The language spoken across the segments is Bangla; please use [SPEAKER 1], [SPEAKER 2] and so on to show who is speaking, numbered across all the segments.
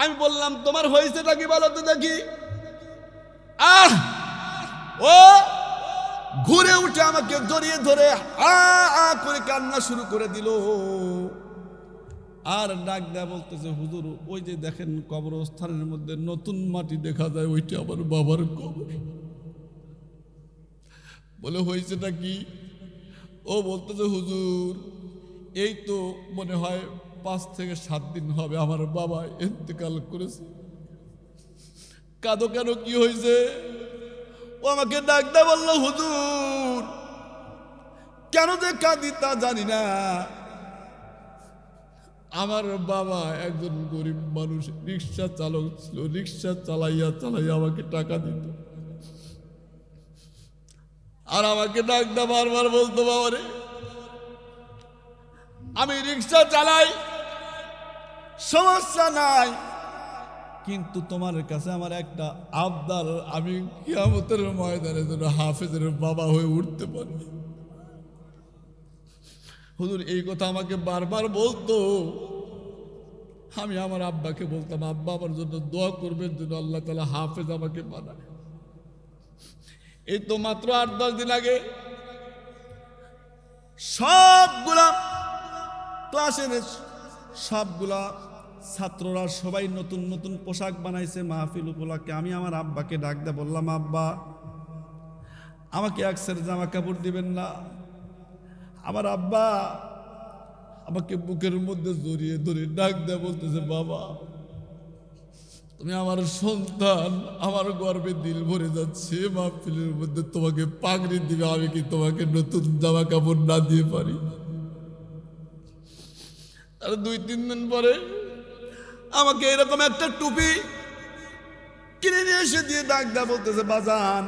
[SPEAKER 1] আমি বললাম তোমার হয়েছেটা কি বলো তো দেখি। ও ঘুরে উঠে আমাকে জড়িয়ে ধরে করে কান্না শুরু করে দিল, আর ডাক দেয়া বলতেছে, হুজুর ওই যে দেখেন কবরস্থানের মধ্যে নতুন মাটি দেখা যায়, ওইটা আমার বাবার কবর। বলে হয়েছেটা কি? ও বলতেছে, হুজুর এই তো মনে হয় 5 থেকে 7 দিন হবে আমার বাবা ইন্তেকাল করেছে। কাঁদো কেন, কি হয়েছে? ও আমাকে ডাক দেয়া বলল, হুজুর কেন যে কাঁদি তা জানি না, আমার বাবা একজন গরিব মানুষ, রিক্সা চালক ছিল, রিক্সা চালাইয়া চালাইয়া আমাকে টাকা দিত, আর আমাকে ডাক দেয়া বারবার বলতো, বাবা রে আমি রিক্সা চালাই, সমস্যা নাই, কিন্তু তোমার কাছে আমার একটা আবদার, আমি কিয়ামতের ময়দানে যেন হাফেজের বাবা হয়ে উঠতে পারি। হুজুর এই কথা আমাকে বারবার বলতো। আমি আমার আব্বাকে বলতাম, আব্বা আমার জন্য দোয়া করবেন যেন আল্লাহ তাআলা হাফেজ আমাকে বানায়। এই তো মাত্র 8-10 দিন আগে সবগুলা ক্লাসের সবগুলা ছাত্ররা সবাই নতুন নতুন পোশাক বানাইছে মাহফিল উপলক্ষে। আমি আমার আব্বাকে ডাক দিয়ে বললাম, আব্বা আমাকে এক সেট জামা কাপড় দিবেন না? আমার আব্বা আমাকে বুকের মধ্যে জড়িয়ে ধরে ডাক দেয়া বলতেছে, বাবা তুমি আমার সন্তান, আমার গর্বে দিল ভরে যাচ্ছে, মাহফিলের মধ্যে তোমাকে পাগড়ি দিবে, আমি কি তোমাকে নতুন জামা কাপড় না দিয়ে পারি? আর 2-3 দিন পরে আমাকে এরকম একটা টুপি কিনে নিয়ে এসে দিয়ে ডাক দেয়া বলতেছে, বাজান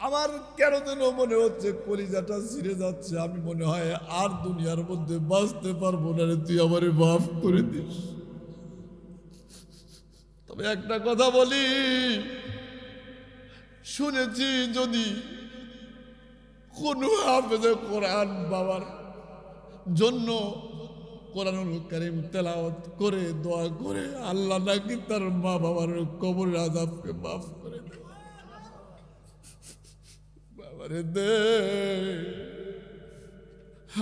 [SPEAKER 1] আমার কেন যেন মনে হচ্ছে কলিজাটা ছিঁড়ে যাচ্ছে, আমি মনে হয় আর দুনিয়ার মধ্যে বাঁচতে পারবো না রে, তুই আমারে মাফ করে দিস। তবে একটা কথা বলি, শুনেছি যদি কোনো হাফেজে কোরআন বাবার জন্য কোরআনুল কারীম তেলাওয়াত করে দোয়া করে আল্লাহ নাকি তার মা বাবার কবরের আযাবকে মাফ করে দেয়। বাবারে দে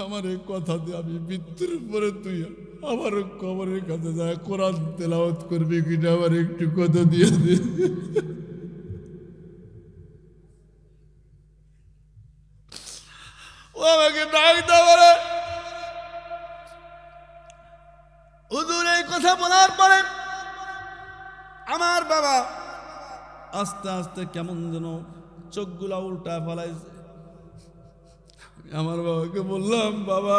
[SPEAKER 1] আমার এই কথা দিয়ে আমি মৃত্যুর পরে তুই আমার কবরের কাছে যায় কোরআন তেলাওয়াত করবি কিনা আমার একটু কথা দিয়ে দে। ও আমাকে ডাক দেওয়ারে হুজুর এই কথা বলার পরে আমার বাবা আস্তে আস্তে কেমন যেন চোখগুলা উল্টা ফেলাইছে। আমার বাবাকে বললাম, বাবা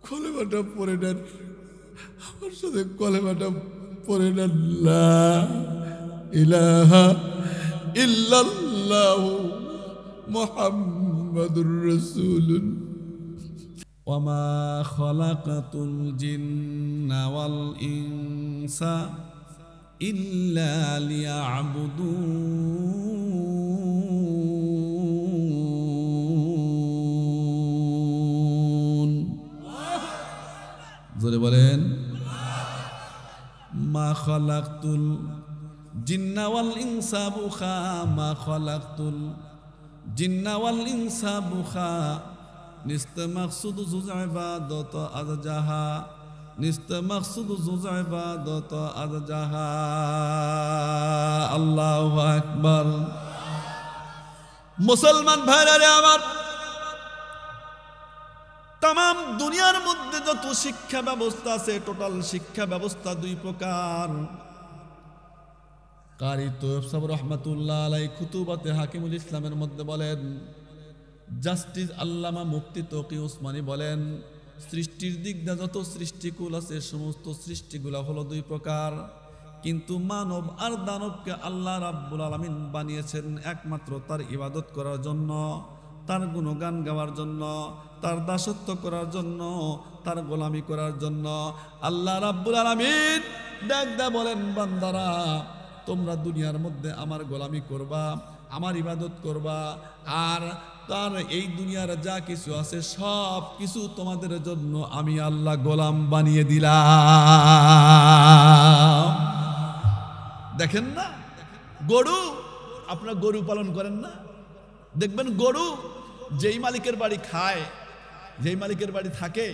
[SPEAKER 1] কলেমাটা পড়ে নেন, আমার সাথে কলেমাটা পড়ে নেন, লা ইলাহা ইল্লাল্লাহু মুহাম্মাদুর রাসূলুন ওয়ামা খালাকাতুল জিন্না ওয়াল ইনসা ইল্লা লিয়াবুদুন। জোরে বলেন, মা খালাকতুল জিন্না ওয়াল ইনসা বুখা, মা খালাকতুল জিন্না ওয়াল ইনসা বুখা, নিস্তে মাকসুদ জুজ ইবাদত আজ জাহা, নিস্তে মাকসুদ জুজ ইবাদত আজ জাহা। আল্লাহু আকবার। মুসলমান ভাইরা আমার, তাম দুনিয়ার মধ্যে যত শিক্ষা ব্যবস্থা আছে, টোটাল শিক্ষা ব্যবস্থা 2 প্রকার। কারি তৈয়ব সাহেব রহমাতুল্লাহ আলাইহি খুতুবাতে হাকিমুল ইসলামের মধ্যে বলেন, জাস্টিস আল্লামা মুফতি তকি উসমানী বলেন, সৃষ্টির দিক দিয়ে যত সৃষ্টিকুল আছে সমস্ত সৃষ্টিগুলা হলো 2 প্রকার, কিন্তু মানব আর দানবকে আল্লাহ রাব্বুল আলামিন বানিয়েছেন একমাত্র তার ইবাদত করার জন্য, তার গুণগান গাওয়ার জন্য, তার দাসত্ব করার জন্য, তার গোলামি করার জন্য। আল্লাহ রাব্বুল আলামিন ডাক দেয়া বলেন, বান্দারা তোমরা দুনিয়ার মধ্যে আমার গোলামি করবা, আমার ইবাদত করবা, আর তার এই দুনিয়ার যা কিছু আছে সব কিছু তোমাদের জন্য আমি আল্লাহ গোলাম বানিয়ে দিলাম। দেখেন না, গরু, আপনারা গরু পালন করেন না? দেখবেন গরু যেই মালিকের বাড়ি খায়, যেই মালিকের বাড়ি থাকে,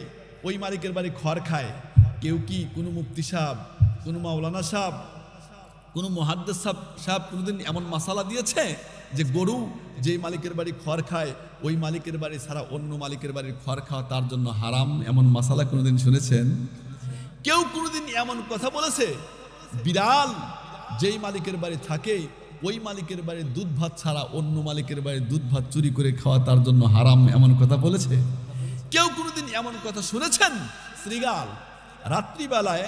[SPEAKER 1] ওই মালিকের বাড়ি খড় খায়। কেউ কি কোনো মুফতি সাহেব, কোনো মাওলানা সাহেব, কোনো মুহাদ্দিস সাহেব কোনোদিন এমন মাসালা দিয়েছে যে গরু যেই মালিকের বাড়ি খড় খায়, ওই মালিকের বাড়ি ছাড়া অন্য মালিকের বাড়ির খড় খাওয়া তার জন্য হারাম? এমন মাসালা কোনোদিন শুনেছেন? কেউ কোনোদিন এমন কথা বলেছে বিড়াল যেই মালিকের বাড়ি থাকে, ওই মালিকের বাড়ির দুধ ভাত ছাড়া অন্য মালিকের বাড়ির দুধ ভাত চুরি করে খাওয়া তার জন্য হারাম? এমন কথা বলেছে? কেউ কোনোদিন এমন কথা শুনেছেন শ্রীগাল রাত্রিবেলায়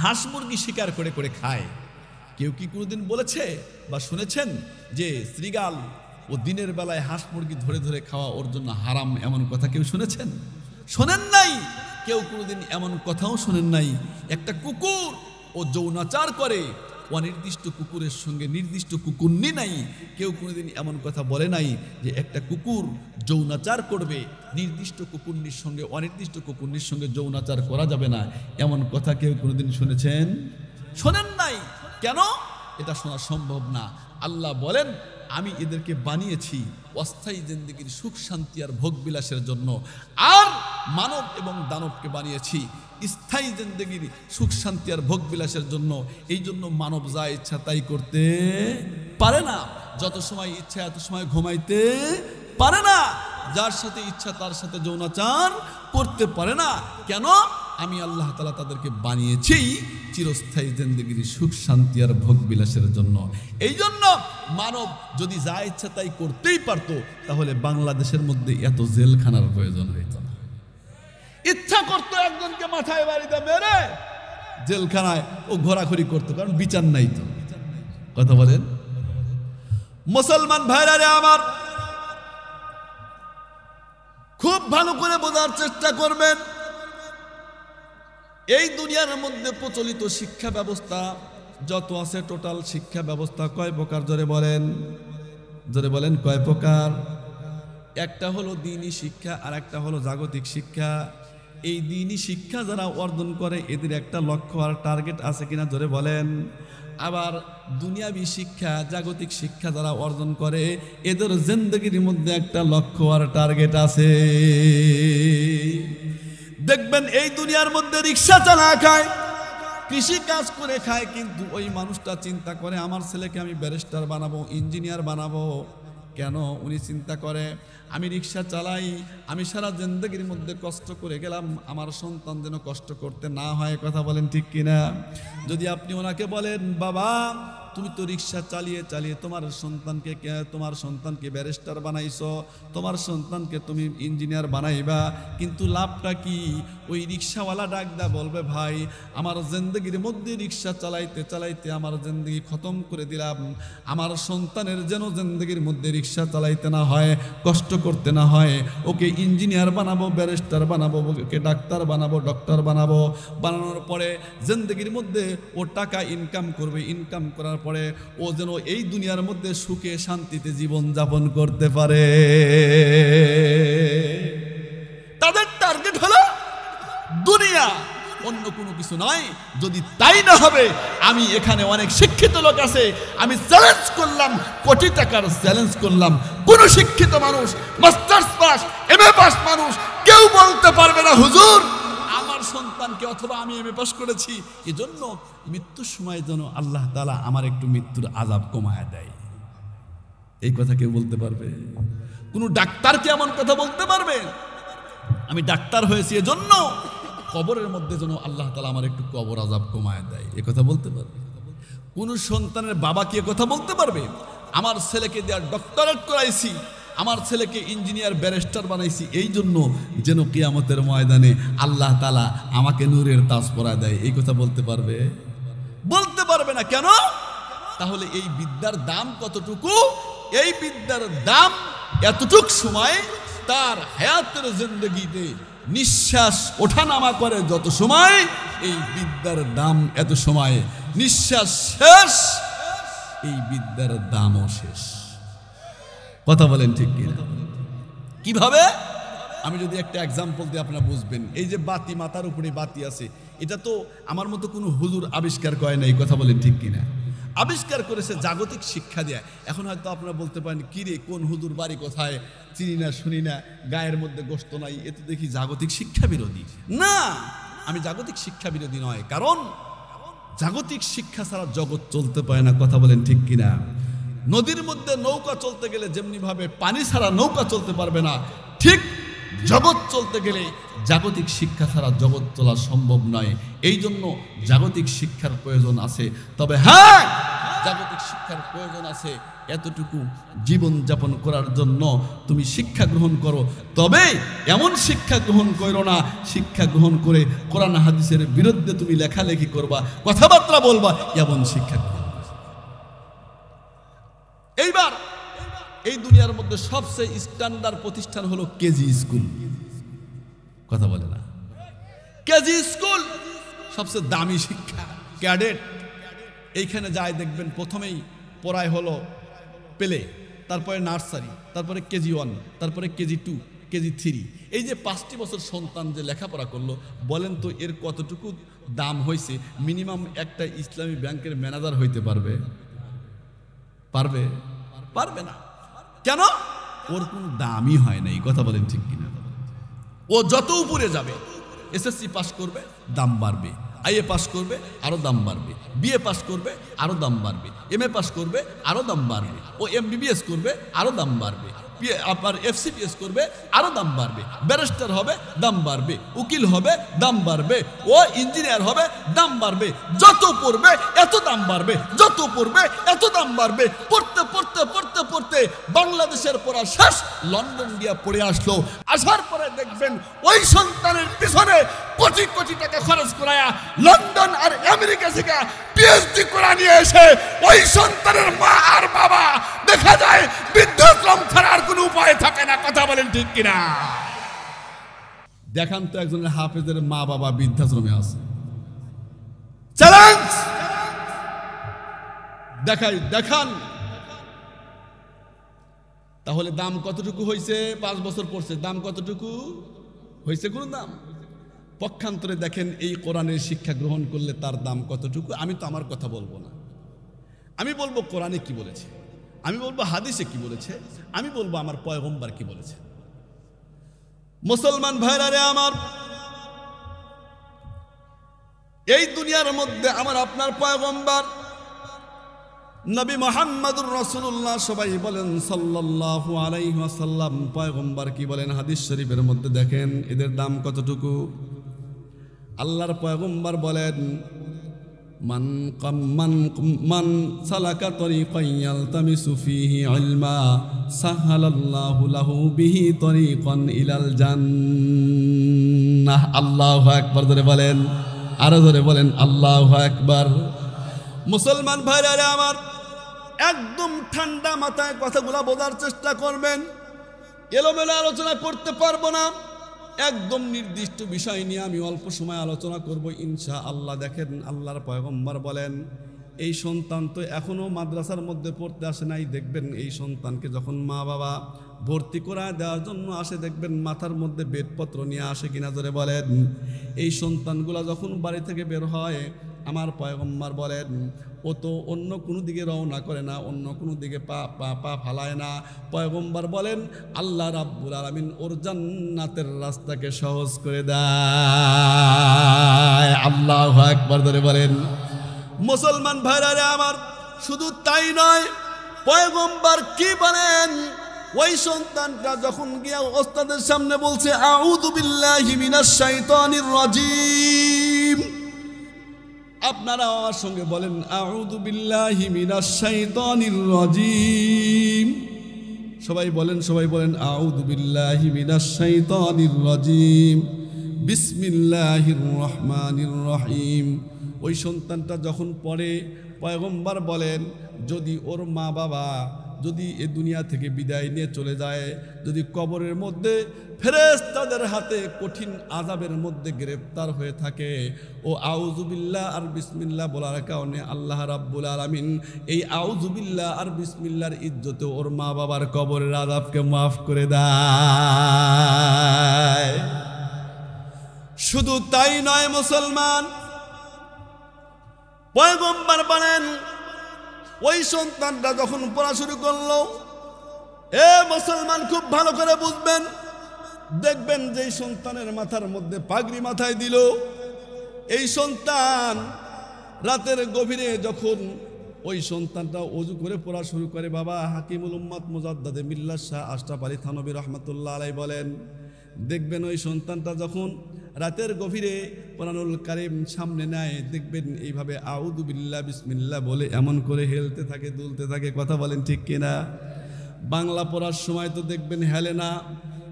[SPEAKER 1] হাঁস মুরগি শিকার করে করে খায়? কেউ কি কোনোদিন বলেছে বা শুনেছেন যে শ্রীগাল ও দিনের বেলায় হাঁস মুরগি ধরে ধরে খাওয়া ওর জন্য হারাম? এমন কথা কেউ শুনেছেন? শোনেন নাই? কেউ কোনোদিন এমন কথাও শোনেন নাই একটা কুকুর ও যৌনাচার করে, অনির্দিষ্ট কুকুরের সঙ্গে নির্দিষ্ট কুকুরনি নাই? কেউ কোনোদিন এমন কথা বলে নাই যে একটা কুকুর যৌনাচার করবে, নির্দিষ্ট কুকুরনির সঙ্গে অনির্দিষ্ট কুকুরনির সঙ্গে যৌনাচার করা যাবে না? এমন কথা কেউ কোনোদিন শুনেছেন? শোনেন নাই। কেন? এটা শোনা সম্ভব না। আল্লাহ বলেন, আমি এদেরকে বানিয়েছি অস্থায়ী জিন্দেগির সুখ শান্তি আর ভোগ বিলাসের জন্য, আর মানব এবং দানবকে বানিয়েছি স্থায়ী জিন্দেগির সুখ শান্তি আর ভোগ বিলাসের জন্য। এই জন্য মানব যা ইচ্ছা তাই করতে পারে না, যত সময় ইচ্ছা এত সময় ঘুমাইতে পারে না, যার সাথে ইচ্ছা তার সাথে যৌনাচার করতে পারে না। কেন? আমি আল্লাহ তাআলা তাদেরকে বানিয়েছি চিরস্থায়ী জিন্দেগির সুখ শান্তি আর ভোগ বিলাসের জন্য। এই জন্য মানব যদি যা ইচ্ছা তাই করতেই পারতো, তাহলে বাংলাদেশের মধ্যে এত জেলখানার প্রয়োজন হইত না। ইচ্ছা করতো একজনকে মাথায় বাড়িতে মেরে জেলখানায় ও ঘোরাঘুরি করতো, কারণ বিচার নাই তো। কথা বলেন মুসলমান ভাইরা রে আমার, খুব ভালো করে বোঝার চেষ্টা করবেন। এই দুনিয়ার মধ্যে প্রচলিত শিক্ষা ব্যবস্থা যত আছে, টোটাল শিক্ষা ব্যবস্থা কয় প্রকার? জোরে বলেন, জোরে বলেন, কয় প্রকার? একটা হলো দ্বীনি শিক্ষা, আর একটা হলো জাগতিক শিক্ষা। এই দ্বীনি শিক্ষা যারা অর্জন করে এদের একটা লক্ষ্য আর টার্গেট আছে কিনা? জোরে বলেন। আবার দুনিয়াবি শিক্ষা, জাগতিক শিক্ষা যারা অর্জন করে এদের জিন্দেগির মধ্যে একটা লক্ষ্য আর টার্গেট আছে। দেখবেন এই দুনিয়ার মধ্যে রিক্সা চালা খায়, কৃষি কাজ করে খায়, কিন্তু ওই মানুষটা চিন্তা করে আমার ছেলেকে আমি ব্যারিস্টার বানাবো, ইঞ্জিনিয়ার বানাবো। কেন? উনি চিন্তা করে আমি রিক্সা চালাই, আমি সারা জিন্দেগির মধ্যে কষ্ট করে গেলাম, আমার সন্তান যেন কষ্ট করতে না হয়। কথা বলেন ঠিক কিনা? যদি আপনি ওনাকে বলেন বাবা তুমি তো রিক্সা চালিয়ে চালিয়ে তোমার সন্তানকে ব্যারিস্টার বানাইছো, তোমার সন্তানকে তুমি ইঞ্জিনিয়ার বানাইবা, কিন্তু লাভটা কি? ওই রিক্সাওয়ালা ডাকদা বলবে ভাই আমার জিন্দেগির মধ্যে রিক্সা চালাইতে চালাইতে আমার জিন্দেগি খতম করে দিলাম, আমার সন্তানের যেন জিন্দেগির মধ্যে রিক্সা চালাইতে না হয়, কষ্ট করতে না হয়, ওকে ইঞ্জিনিয়ার বানাবো, ব্যারিস্টার বানাবো, ওকে ডাক্তার বানাবো, ডক্টর বানাবো। বানানোর পরে জিন্দেগির মধ্যে ও টাকা ইনকাম করবে, ইনকাম করার পরে ও যেন এই দুনিয়ার মধ্যে সুখে শান্তিতে জীবন যাপন করতে পারে। তাদের টার্গেট হলো দুনিয়া, অন্য কোনো কিছু নয়। যদি তাই না হবে, আমি এখানে অনেক শিক্ষিত লোক আছে, আমি চ্যালেঞ্জ করলাম, কোটি টাকার চ্যালেঞ্জ করলাম, কোন শিক্ষিত মানুষ, মাস্টার্স পাস, এমএ পাস মানুষ কেউ বলতে পারবে না হুজুর আমার সন্তানকে, অথবা আমি এমএ পাস করেছি, এজন্য মৃত্যুর সময় যেন আল্লাহ তাআলা আমার একটু মৃত্যুর আযাব কমায় দেয়। এই কথা কেউ বলতে পারবে? কোন ডাক্তার কি এমন কথা বলতে পারবে? আমি ডাক্তার হয়েছি এজন্য কবরের মধ্যে যেন আল্লাহ তাআলা আমার একটু কবর আযাব কমায় দেয়, এ কথা বলতে পারবে? কোন সন্তানের বাবা কি কথা বলতে পারবে? আমার ছেলেকে দেওয়ার ডক্টরেট করাইছি, আমার ছেলেকে ইঞ্জিনিয়ার ব্যারিস্টার বানাইছি, এই জন্য যেন কিয়ামতের ময়দানে আল্লাহ তাআলা আমাকে নূরের তাজ পরায় দেয়, এই কথা বলতে পারবে? বলতে পারবে না। কেন? তাহলে এই বিদ্যার দাম কতটুকু? এই বিদ্যার দাম এতটুক সময় তার হায়াতের জিন্দেগিতে নিঃশ্বাস ওঠানামা করে যত সময়, এই বিদ্যার দাম এত সময়। নিঃশ্বাস শেষ, এই বিদ্যার দামও শেষ। কথা বলেন ঠিক কিনা? কিভাবে? আমি যদি একটা এক্সাম্পল দিই আপনারা বুঝবেন। এই যে বাতি, মাথার উপরে বাতি আছে, এটা তো আমার মতো কোনো হুজুর আবিষ্কার করে নাই। কথা বলেন ঠিক কিনা? আবিষ্কার করেছে জাগতিক শিক্ষা দেয়া। এখন হয়তো আপনারা বলতে পারেন, কি রে, কোন হুজুর বাড়ি কোথায়, চিনি না শুনি না, গায়ের মধ্যে গোশত নাই, এ তো দেখি জাগতিক শিক্ষা বিরোধী। না, আমি জাগতিক শিক্ষা বিরোধী নয়, কারণ জাগতিক শিক্ষা ছাড়া জগৎ চলতে পারে না। কথা বলেন ঠিক কিনা? নদীর মধ্যে নৌকা চলতে গেলে যেমনি ভাবে পানি ছাড়া নৌকা চলতে পারবে না, ঠিক জগৎ চলতে গেলে জাগতিক শিক্ষা ছাড়া জগৎ চলা সম্ভব নয়। এই জন্য জাগতিক শিক্ষার প্রয়োজন আছে। তবে হ্যাঁ, জাগতিক শিক্ষার প্রয়োজন আছে এতটুকু, জীবন যাপন করার জন্য তুমি শিক্ষা গ্রহণ করো। তবে এমন শিক্ষা গ্রহণ করো না, শিক্ষা গ্রহণ করে কোরআন হাদিসের বিরুদ্ধে তুমি লেখালেখি করবা, কথাবার্তা বলবা, এমন শিক্ষা গ্রহণ। এইবার এই দুনিয়ার মধ্যে সবচেয়ে স্ট্যান্ডার্ড প্রতিষ্ঠান হলো কেজি স্কুল। কথা বলে না? কেজি স্কুল সবচেয়ে দামি শিক্ষা, ক্যাডেট। এইখানে যায় দেখবেন প্রথমেই পড়ায় হলো প্লে, তারপরে নার্সারি, তারপরে কেজি 1, তারপরে কেজি 2, কেজি 3। এই যে 5টি বছর সন্তান যে লেখাপড়া করলো, বলেন তো এর কতটুকু দাম হয়েছে? মিনিমাম একটা ইসলামী ব্যাংকের ম্যানেজার হইতে পারবে? পারবে? পারবে না। কেন? ওর কোনো দামই হয় না। এই কথা বলেন ঠিক কিনা? ও যত উপরে যাবে, এসএসসি পাস করবে, দাম বাড়বে, আইএ পাস করবে, আরো দাম বাড়বে, বিএ পাস করবে, আরো দাম বাড়বে, এমএ পাস করবে, আরো দাম বাড়বে, ও এমবিবিএস করবে, আরো দাম বাড়বে, আপনার এফসিপিএস করবে, আরো দাম বাড়বে, ব্যারিস্টার হবে, দাম বাড়বে, উকিল হবে, দাম বাড়বে, ও ইঞ্জিনিয়ার হবে, দাম বাড়বে। যত পড়বে এত দাম বাড়বে, যত পড়বে এত দাম বাড়বে। পড়তে পড়তে পড়তে পড়তে বাংলাদেশের পড়া শেষ, লন্ডন গিয়া পড়ে আসলো। আসার পরে দেখবেন ওই সন্তানের পিছনে কোটি কোটি টাকা খরচ করায়া লন্ডন আর আমেরিকা থেকে পিএইচডি করা নিয়ে এসে ওই সন্তানের মা আর বাবা দেখা যায় বৃদ্ধাশ্রম ছাড়ার কোনো উপায় থাকে না। কথা বলেন ঠিক কিনা? দেখান তো একজনের হাফেজের মা বাবা বৃদ্ধাশ্রমে আছে, চ্যালেঞ্জ দেখাই, দেখান। তাহলে দাম কতটুকু হয়েছে? 5 বছর পড়ছে, দাম কতটুকু হয়েছে? কোন দাম? পক্ষান্তরে দেখেন এই কোরআনের শিক্ষা গ্রহণ করলে তার দাম কতটুকু। আমি তো আমার কথা বলবো না, আমি বলবো কোরআনে কি বলেছে, আমি বলবো হাদিসে কি বলেছে, আমি বলবো আমার পয়গম্বর কি বলেছে। মুসলমান ভাইরা রে আমার, এই দুনিয়ার মধ্যে আমার আপনার পয়গম্বর নবী মুহাম্মদুর রাসূলুল্লাহ, সবাই বলেন সাল্লাল্লাহু আলাইহি ওয়াসাল্লাম, পয়গম্বর কি বলেন হাদিস শরীফের মধ্যে দেখেন এদের দাম কতটুকু। আল্লাহর পয়গম্বর বলেন, মান সালাকা তরিকান ইয়ালতামিসু ফীহি ইলমা সাহালাল্লাহু লাহু বিহি তরিকান ইলাল জান্নাহ। আল্লাহু আকবার। ধরে বলেন, আরো ধরে বলেন আল্লাহু আকবার। মুসলমান ভাইরা আমার, একদম ঠান্ডা মাথায় কথাগুলা বোঝার চেষ্টা করবেন। এলোমেলো আলোচনা করতে পারবো না, একদম নির্দিষ্ট বিষয় নিয়ে আমি অল্প সময় আলোচনা করব ইনশাআল্লাহ। দেখেন আল্লাহর পয়গম্বর বলেন, এই সন্তান তো এখনো মাদ্রাসার মধ্যে পড়তে আসে নাই। দেখবেন এই সন্তানকে যখন মা বাবা ভর্তি করা দেওয়ার জন্য আসে, দেখবেন মাথার মধ্যে বেদপত্র নিয়ে আসে কিনা জোরে বলেন। এই সন্তানগুলা যখন বাড়ি থেকে বের হয়, আমার পয়গম্বর বলেন ও তো অন্য কোনো দিকে রওনা করে না, অন্য কোনো দিকে পা ফালায় না। পয়গম্বর বলেন আল্লাহ রাব্বুল আলামিন ওর জান্নাতের রাস্তাকে সহজ করে দেয়। আল্লাহু আকবার। ধরে বলেন মুসলমান ভাইরা রে আমার, শুধু তাই নয়, পয়গম্বর কি বলেন, ওই সন্তানটা যখন গিয়া ওস্তাদের সামনে বলছে আউযু বিল্লাহি মিনাশ শাইতানির রাজিম, আপনারা আমার সঙ্গে বলেন আউযু বিল্লাহি মিনাশ শাইতানির রাজিম। সবাই বলেন, সবাই বলেন আউযু বিল্লাহি মিনাশ শাইতানির রাজিম, বিসমিল্লাহির রহমানির রহিম। ওই সন্তানটা যখন পড়ে, পয়গম্বর বলেন যদি ওর মা বাবা যদি এ দুনিয়া থেকে বিদায় নিয়ে চলে যায়, যদি কবরের মধ্যে ফেরেশতাদের হাতে কঠিন আযাবের মধ্যে গ্রেফতার হয়ে থাকে, ও আউযুবিল্লাহ আর বিসমিল্লাহ বলার কারণে আল্লাহ রাব্বুল আলামিন এই আউযুবিল্লাহ আর বিসমিল্লাহর ইজ্জতে ওর মা বাবার কবরের আযাবকে মাফ করে দেয়। শুধু তাই নয় মুসলমান, পয়গম্বর বলেন ওই সন্তানটা যখন পড়া শুরু করলো, এ মুসলমান খুব ভালো করে বুঝবেন, দেখবেন যে সন্তানের মাথার মধ্যে পাগড়ি মাথায় দিল, এই সন্তান রাতের গভীরে যখন ওই সন্তানটা ওযু করে পড়া শুরু করে, বাবা হাকিমুল উম্মাত মুজাদ্দাদে মিল্লাত শাহ আশরাফ আলী থানভী রহমাতুল্লাহ আলাইহি বলেন, দেখবেন ওই সন্তানটা যখন রাতের গভীরে কোরআনুল কারীম সামনে নেয়, দেখবেন এইভাবে আউযু বিল্লাহ বিসমিল্লাহ বলে এমন করে হেলতে থাকে, দুলতে থাকে। কথা বলেন ঠিক কিনা? বাংলা পড়ার সময় তো দেখবেন হেলে না,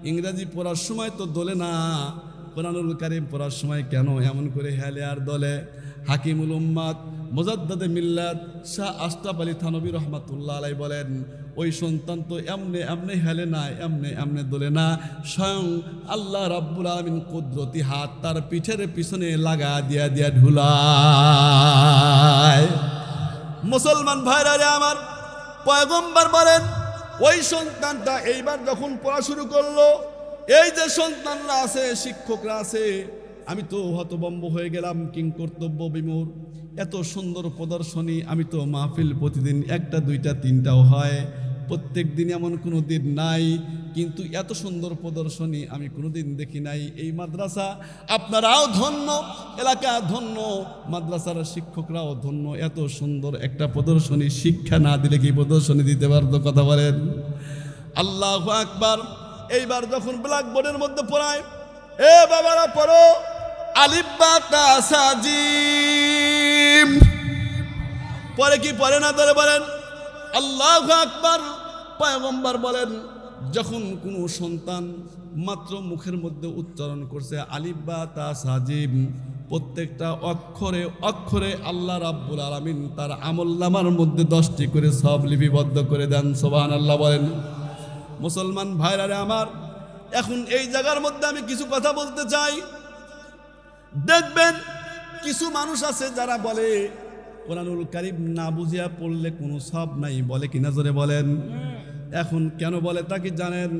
[SPEAKER 1] ইংরেজি পড়ার সময় তো দোলে না, কোরআনুল কারীম পড়ার সময় কেন এমন করে হেলে আর দলে? হাকিমুল উম্মাত মুজাদ্দাদে মিল্লাত শাহ আশরাফ আলী থানভী রহমাতুল্লাহ আলাইহি বলেন, ওই সন্তান তো এমনে এমনে হেলে না, এমনে এমনে দোলে না, স্বয়ং আল্লাহ রাব্বুল আলামিন কুদরতি হাত তার পিঠের পিছনে লাগা দিয়া দিয়া ঢুলায়। মুসলমান ভাইরা রে আমার, পয়গম্বর বলেন ওই সন্তানটা এইবার যখন পড়া শুরু করলো, এই যে সন্তানরা আছে, শিক্ষকরা আছে, আমি তো হতভম্ব হয়ে গেলাম, কিং কর্তব্য বিমূঢ়। এত সুন্দর প্রদর্শনী, আমি তো মাহফিল প্রতিদিন একটা দুইটা তিনটাও হয়, প্রত্যেক দিন এমন কোনো দিন নাই, কিন্তু এত সুন্দর প্রদর্শনী আমি কোনোদিন দেখি নাই। এই মাদ্রাসা আপনারাও ধন্য, এলাকা ধন্য, মাদ্রাসার শিক্ষকরাও ধন্য। এত সুন্দর একটা প্রদর্শনী, শিক্ষা না দিলে কি প্রদর্শনী দিতে পারতো? কথা বলেন। আল্লাহু আকবার। এইবার যখন ব্ল্যাকবোর্ডের মধ্যে পড়ায়, এ বাবারা পড়ো আলিফ বা তা সা জিম, পরে কি পড়ে না? ধরে বলেন আল্লাহু আকবার। পয়গম্বর বলেন যখন কোনো সন্তান মাত্র মুখের মধ্যে উচ্চারণ করছে আলিফ বা তা সা জিম, প্রত্যেকটা অক্ষরে অক্ষরে আল্লাহ রাব্বুল আলামিন তার আমলনামার মধ্যে 10টি করে সব লিপিবদ্ধ করে দেন। সুবহানাল্লাহ বলেন। মুসলমান ভাইরা রে আমার, এখন এই জায়গার মধ্যে আমি কিছু কথা বলতে চাই। দেখবেন কিছু মানুষ আছে যারা বলে কোরআনুল কারীম না বুঝিয়া পড়লে কোনো সওয়াব নাই, বলে কিনা? জোরে বলেন। এখন কেন বলে তা কি জানেন?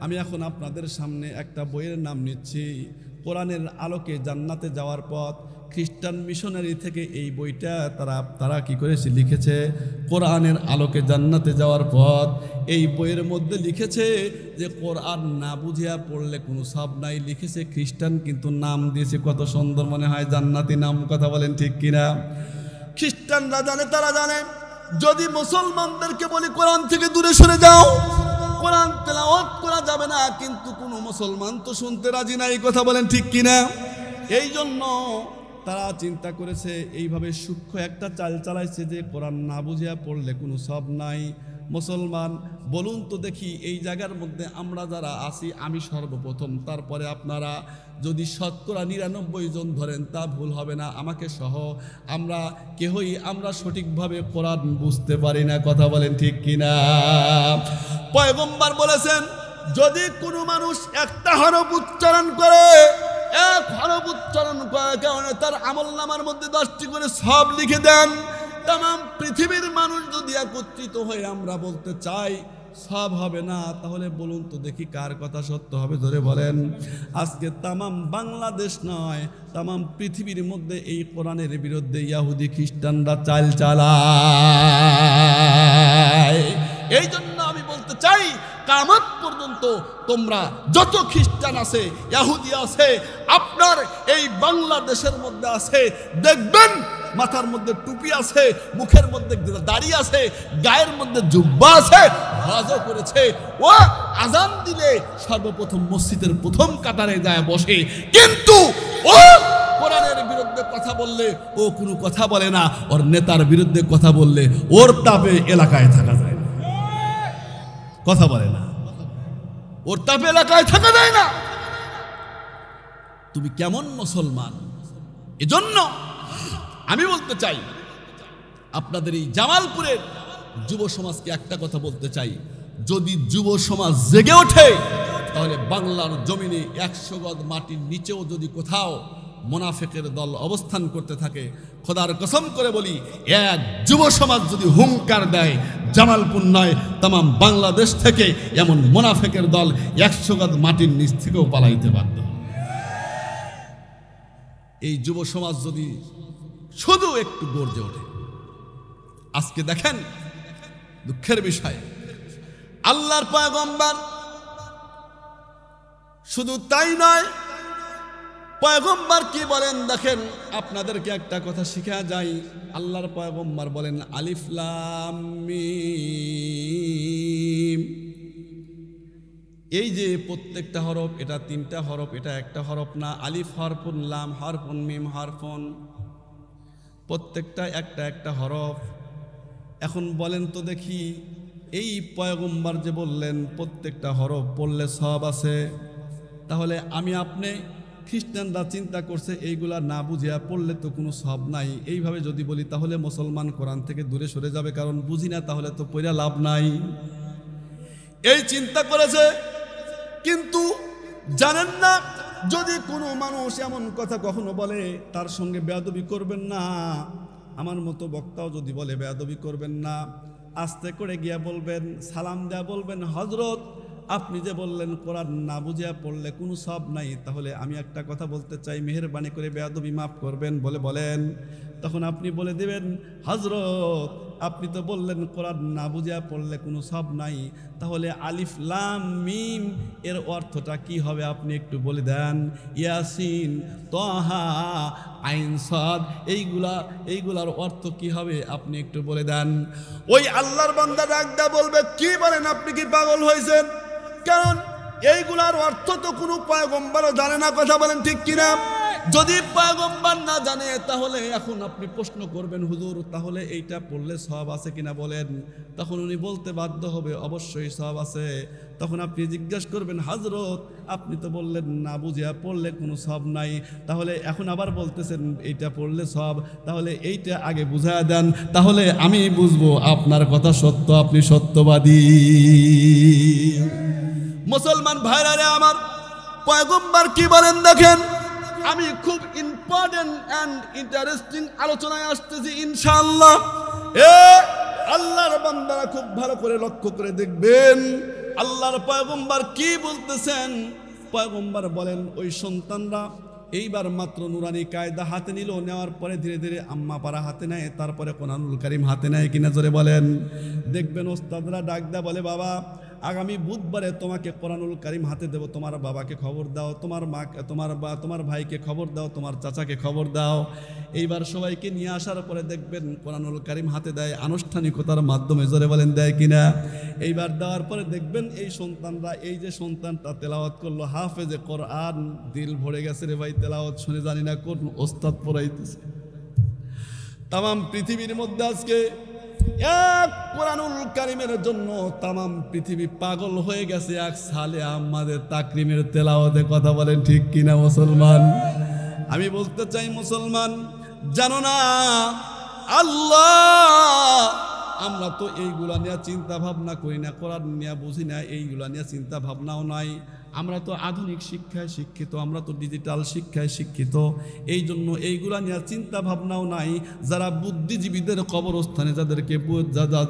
[SPEAKER 1] আমি এখন আপনাদের সামনে একটা বইয়ের নাম নিচ্ছি, কোরআনের আলোকে জান্নাতে যাওয়ার পথ। খ্রিস্টান মিশনারি থেকে এই বইটা তারা কি করেছে, লিখেছে কোরআনের আলোকে জান্নাতে যাওয়ার পথ। এই বইয়ের মধ্যে লিখেছে যে কোরআন না বুঝিয়া পড়লে কোনো সওয়াব নাই, লিখেছে খ্রিস্টান, কিন্তু নাম দিয়েছে কত সুন্দর, মনে হয় জান্নাতি নাম। কথা বলেন ঠিক কিনা? খ্রিস্টানরা জানে, তারা জানে যদি মুসলমানদেরকে বলি কোরআন থেকে দূরে সরে যাও, কোরআন তেলাওয়াত করা যাবে না, কিন্তু কোনো মুসলমান তো শুনতে রাজি নাই। কথা বলেন ঠিক কিনা? এই জন্য তারা চিন্তা করেছে, এইভাবে সূক্ষ্ম একটা চাল চালাইছে যে কোরআন না বুঝিয়া পড়লে কোনো সওয়াব নাই। মুসলমান বলুন তো দেখি, এই জায়গার মধ্যে আমরা যারা আছি, আমি সর্বপ্রথম, তারপরে আপনারা, যদি শতকরা 99 জন ধরেন তা ভুল হবে না, আমাকে সহ, আমরা কেহই আমরা সঠিকভাবে কোরআন বুঝতে পারি না। কথা বলেন ঠিক কিনা? পয়গম্বর বলেছেন যদি কোনো মানুষ একটা হরফ উচ্চারণ করে, এক হরফ উচ্চারণ করার কারণে তার আমলনামার মধ্যে 10টি করে সওয়াব লিখে দেন। তাম পৃথিবীর মানুষ যদি একত্রিত হয়ে আমরা বলতে চাই সওয়াব হবে না, তাহলে বলুন তো দেখি কার কথা সত্য হবে? ধরে বলেন। আজকে তামাম বাংলাদেশ নয়, তামাম পৃথিবীর মধ্যে এই কোরআনের বিরুদ্ধে ইহুদি খ্রিস্টানরা চাল চালায়। এই জন্য আমি বলতে চাই, কিয়ামত পর্যন্ত তোমরা যত খ্রিস্টান আছে, ইহুদি আছে, আপনার এই বাংলাদেশের মধ্যে আছে, দেখবেন মাথার মধ্যে টুপি আছে, মুখের মধ্যে দাড়ি আছে, গায়ের মধ্যে জুব্বা আছে, হজও করেছে, ও আজান দিলে সর্বপ্রথম মসজিদের প্রথম কাতারে যায় বসে, কিন্তু ও কোরআনের বিরুদ্ধে কথা বললে ও কোনো কথা বলে না, ওর নেতার বিরুদ্ধে কথা বললে ওর তাপে এলাকায় থাকা যায় না। কথা বলে না, ওর তাপে এলাকায় থাকা যায় না। তুমি কেমন মুসলমান? এজন্য আমি বলতে চাই, আপনাদের এই জামালপুরের যুব সমাজকে একটা কথা বলতে চাই, যদি যুব সমাজ জেগে ওঠে তাহলে বাংলার জমিনে 100 গজ মাটির নিচেও যদি কোথাও মুনাফিকের দল অবস্থান করতে থাকে, খোদার কসম করে বলি, এক যুব সমাজ যদি হুঙ্কার দেয়, জামালপুর নয় তামাম বাংলাদেশ থেকে এমন মুনাফিকের দল 100 গজ মাটির নিচ থেকেও পালাইতে বাধ্য। এই যুব সমাজ যদি শুধু একটু গর্জে ওঠে। আজকে দেখেন দুঃখের বিষয়, আল্লাহর পয়গম্বর শুধু তাই নয়, পয়গম্বর কি বলেন দেখেন, আপনাদেরকে একটা কথা শিখা যায়। আল্লাহর পয়গম্বর বলেন আলিফ লাম মিম, এই যে প্রত্যেকটা হরফ, এটা 3টা হরফ, এটা একটা হরফ না। আলিফ হরফুন, লাম হরফুন, মিম হরফুন, প্রত্যেকটা একটা একটা হরফ। এখন বলেন তো দেখি, এই পয়গম্বর যে বললেন প্রত্যেকটা হরফ পড়লে সওয়াব আছে, তাহলে আমি আপনি খ্রিস্টানরা চিন্তা করছে এইগুলা না বুঝিয়া পড়লে তো কোনো সওয়াব নাই। এইভাবে যদি বলি তাহলে মুসলমান কোরআন থেকে দূরে সরে যাবে, কারণ বুঝি না, তাহলে তো পড়া লাভ নাই। এই চিন্তা করেছে। কিন্তু জানেন না, যদি কোনো মানুষ এমন কথা কখনো বলে তার সঙ্গে বেয়াদবি করবেন না। আমার মতো বক্তাও যদি বলে বেয়াদবি করবেন না, আস্তে করে গিয়া বলবেন, সালাম দেয়া বলবেন, হযরত আপনি যে বললেন কোরআন না বুঝিয়া পড়লে কোনো সওয়াব নাই, তাহলে আমি একটা কথা বলতে চাই, মেহেরবানি করে বেয়াদবি মাফ করবেন বলে বলেন। তখন আপনি বলে দিবেন, হযরত আপনি তো বললেন কোরআন না বুঝিয়া পড়লে কোনো সওয়াব নাই, তাহলে আলিফ লাম মিম এর অর্থটা কি হবে আপনি একটু বলে দেন। ইয়াসিন, তাহা, আইন, সাদ, এইগুলার অর্থ কি হবে আপনি একটু বলে দেন। ওই আল্লাহর বান্দা ডাকদা বলবে, কি বলেন আপনি কি পাগল হয়েছেন? কারণ এইগুলার অর্থ তো কোনো পয়গম্বরও জানে না। কথা বলেন ঠিক কিনা? যদি পয়গম্বর না জানে তাহলে এখন আপনি প্রশ্ন করবেন, হুজুর তাহলে এইটা পড়লে সওয়াব আছে কিনা বলেন। তখন উনি বলতে বাধ্য হবে অবশ্যই সওয়াব আছে। তখন আপনি জিজ্ঞাসা করবেন, হযরত আপনি তো বললেন না বুঝিয়া পড়লে কোনো সওয়াব নাই, তাহলে এখন আবার বলতেছেন এইটা পড়লে সওয়াব, তাহলে এইটা আগে বুঝায়া দেন, তাহলে আমি বুঝবো আপনার কথা সত্য, আপনি সত্যবাদী। মুসলমান ভাইরা রে আমার, পয়গম্বর কি বলেন দেখেন। আমি খুব ইম্পর্টেন্ট এন্ড ইন্টারেস্টিং আলোচনায় আসতেছি ইনশাআল্লাহ। আল্লাহর বান্দারা খুব ভালো করে লক্ষ্য করে দেখবেন আল্লাহর পয়গম্বর কি বলতেছেন। পয়গম্বর বলেন, ওই সন্তানরা এইবার মাত্র নুরানি কায়দা হাতে নিল, নেওয়ার পরে ধীরে ধীরে আম্মা পাড়া হাতে নেয়, তারপরে কোরআনুল কারীম হাতে নেয় কিনা জোরে বলেন। দেখবেন ওস্তাদরা ডাক দেয়া বলে, বাবা আগামী বুধবারে তোমাকে কোরআনুল কারীম হাতে দেব, তোমার বাবাকে খবর দাও, তোমার মাকে, তোমার ভাইকে খবর দাও, তোমার চাচাকে খবর দাও। এইবার সবাইকে নিয়ে আসার পরে দেখবেন কোরআনুল কারীম হাতে দেয় আনুষ্ঠানিকতার মাধ্যমে, জোরে বলেন দেয় কিনা। এইবার দেওয়ার পরে দেখবেন এই সন্তানরা, এই যে সন্তানটা তেলাওয়াত করলো, হাফেজে কোরআন, দিল ভরে গেছে রে ভাই, তেলাওয়াত শুনে জানি না কোন ওস্তাদ পড়াইতেছে। তামাম পৃথিবীর মধ্যে আজকে এক কোরআনুল কারীমের জন্য তামাম পৃথিবী পাগল হয়ে গেছে, এক সালে আমাদের তাকরিমের তেলাওয়াতে। কথা বলেন ঠিক কিনা মুসলমান? আমি বলতে চাই মুসলমান, জানো না আল্লাহ, আমরা তো এইগুলা নিয়ে চিন্তা ভাবনা করি না, কোরআন নিয়ে বুঝি না, এইগুলা নিয়ে চিন্তা ভাবনাও নাই। আমরা তো আধুনিক শিক্ষায় শিক্ষিত, আমরা তো ডিজিটাল শিক্ষায় শিক্ষিত, এই জন্য এইগুলা নিয়ে চিন্তা ভাবনাও নাই। যারা বুদ্ধিজীবীদের কবরস্থানে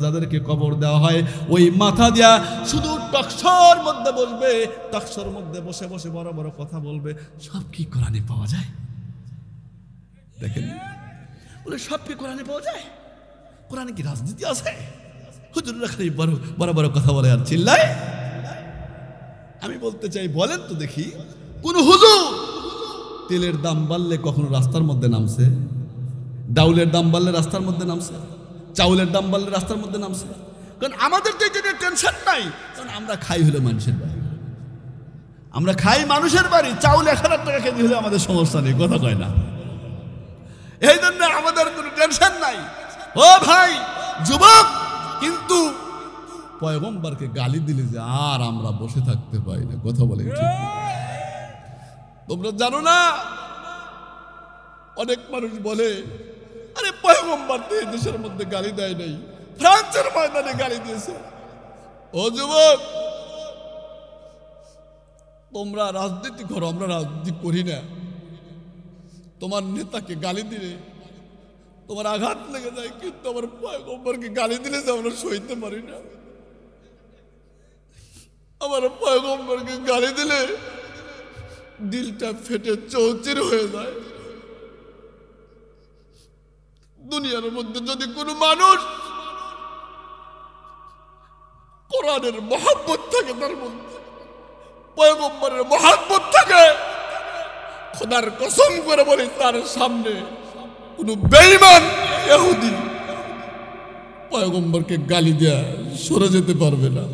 [SPEAKER 1] যাদেরকে কবর দেওয়া হয়, ওই মাথা দিয়া শুধু টকশোর মধ্যে বসবে, টকশোর মধ্যে বসে বসে বড় বড় কথা বলবে, সব কি কোরআনে পাওয়া যায়? দেখেন, বলে সব কি কোরআনে পাওয়া যায়? কোরআনে কি রাজনীতি আছে? হুজুররা খালি বড় বড় কথা বলে আর চিল্লায়। আমি বলতে চাই, বলেন তো দেখি কোন হুজুর তেলের দাম বাড়লে কখনো রাস্তার মধ্যে নামছে? ডাউলের দাম বাড়লে রাস্তার মধ্যে নামছে? চাউলের দাম বাড়লে রাস্তার মধ্যে নামছে? কারণ আমাদের তো এটা টেনশন নাই, কারণ আমরা খাই হলো মানুষের বাড়ি, আমরা খাই মানুষের বাড়ি। চাউল 1000 টাকা কেজি হলে আমাদের সমস্যা নেই, কথা কয় না। এই জন্য আমাদের কোনো টেনশন নাই। ও ভাই যুবক, কিন্তু পয়গম্বরকে গালি দিলে যে আর আমরা বসে থাকতে পারি না। কথা বলে ঠিক? তোমরা জানো না, অনেক মানুষ বলে, আরে পয়গম্বর তো এই দেশের মধ্যে গালি দেয় নাই, ফ্রান্সের ময়দানে গালি দিয়েছে। ও যুবক, তোমরা রাজনীতি করো, আমরা রাজনীতি করি না। তোমার নেতাকে গালি দিলে তোমার আঘাত লেগে যায়, কিন্তু আমার পয়গম্বরকে গালি দিলে যে আমরা সইতে পারি না। আমার পয়গম্বরকে গালি দিলে দিলটা ফেটে চৌচির হয়ে যায়। দুনিয়ার মধ্যে যদি কোনো মানুষ কোরআনের মহব্বত থাকে, তার মধ্যে পয়গম্বরের মহব্বত থাকে, খোদার কসম করে বলি তার সামনে কোন বেঈমান ইহুদি পয়গম্বরকে গালি দেয়া সরে যেতে পারবে না।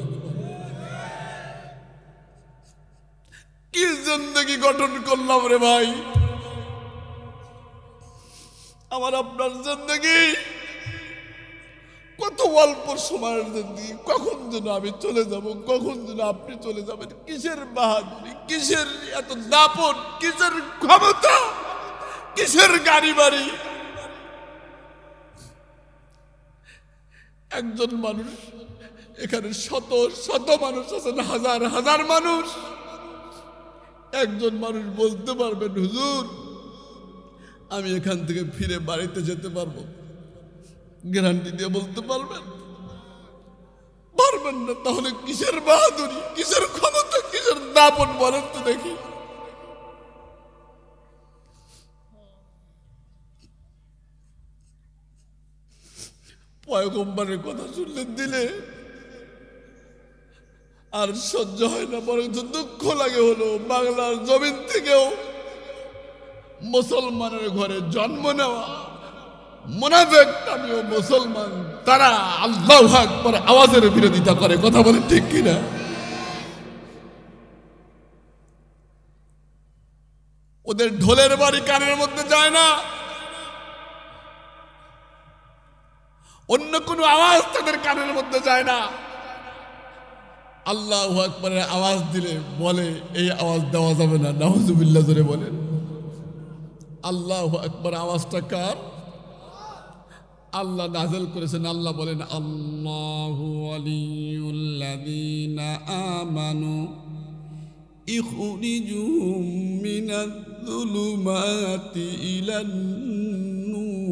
[SPEAKER 1] কি জিন্দেগি গঠন করলাম রে ভাই! আমার আপনার জিন্দেগি কত অল্প সময়ের জিন্দেগি। কখন যেন আমি চলে যাব, কখন যেন আপনি চলে যাবেন। কিসের বাহাদুরি, কিসের এত দাপট, কিসের ক্ষমতা, কিসের গাড়ি বাড়ি! একজন মানুষ, এখানে শত শত মানুষ আছেন, হাজার হাজার মানুষ। একজন মানুষ বলতে পারবেন, হুজুর আমি এখান থেকে ফিরে বাড়িতে যেতে পারবো? গ্যারান্টি দিয়ে বলতে পারবেন? পারবেন না। তাহলে কিসের বাহাদুরি, কিসের ক্ষমতা, কিসের দাপট বলেন তো দেখি। পয়গম্বরের কথা শুনলে দিলে আর সহ্য হয় না, বরং দুঃখ লাগে। হলো বাংলার জমিন থেকেও মুসলমানের ঘরে জন্ম নেওয়া মুনাফিক আমিও মুসলমান, তারা আল্লাহু আকবার আওয়াজের বিরোধিতা করে। কথা বলে ঠিক কিনা? ওদের ঢোলের বাড়ি কানের মধ্যে যায় না, অন্য কোনো আওয়াজ তাদের কানের মধ্যে যায় না। আল্লাহু আকবারের আওয়াজ দিলে বলে এই আওয়াজ দেওয়া যাবে না, নাউজুবিল্লাহ জোরে বলেন। আল্লাহু আকবার আওয়াজটা কার? আল্লাহ নাযিল করেছেন। আল্লাহ বলেন, আল্লাহু ওয়ালিয়ুল্লাযীনা আমানু ইখরিজুহুম মিনায-যুলুমাতি ইলান-নূর।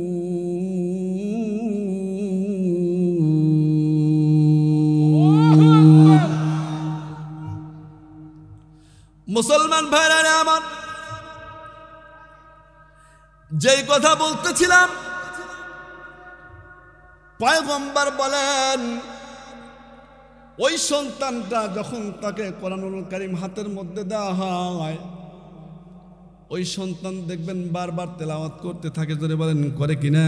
[SPEAKER 1] মুসলমান ভাইরা আমার, যেই কথা বলতেছিলাম, পয়গম্বর বলেন ওই সন্তানটা যখন তাকে কোরআনুল কারীম হাতের মধ্যে দেওয়া হয়, ওই সন্তান দেখবেন বারবার তেলাওয়াত করতে থাকে। জোরে বলেন করে কিনা?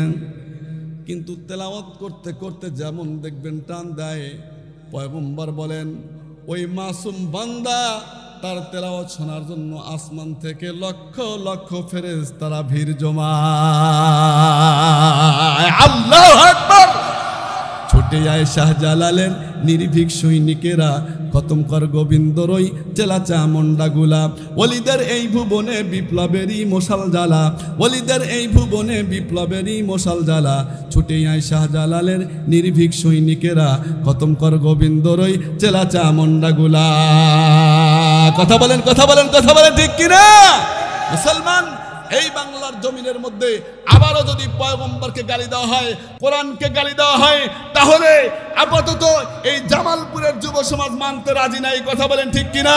[SPEAKER 1] কিন্তু তেলাওয়াত করতে করতে যেমন দেখবেন টান দেয়, পয়গম্বর বলেন ওই মাসুম বান্দা তার তেলাওয়াত শোনার জন্য আসমান থেকে লক্ষ লক্ষ ফেরেশতারা ভিড় জমায়। আল্লাহু আকবার! ছুটে যায় শাহজালালের নির্ভীক সৈনিকেরা, খতম কর গোবিন্দরই জেলা চামুন্ডাগুলা। ওলিদের এই ভুবনে বিপ্লবেরই মশাল জ্বালা, ওলিদের এই ভুবনে বিপ্লবেরই মশাল জ্বালা। ছুটে যায় শাহজালালের নির্ভীক সৈনিকেরা, খতম কর গোবিন্দরই জেলা চামুন্ডাগুলা। কথা বলেন, কথা বলেন, কথা বলেন ঠিক কিনা? মুসলমান, এই বাংলার জমিনের মধ্যে আবারও যদি পয়গম্বরকে গালি দেওয়া হয়, কোরআনকে গালি দেওয়া হয়, তাহলে আপাতত এই জামালপুরের যুব সমাজ মানতে রাজি নাই। কথা বলেন ঠিক কিনা?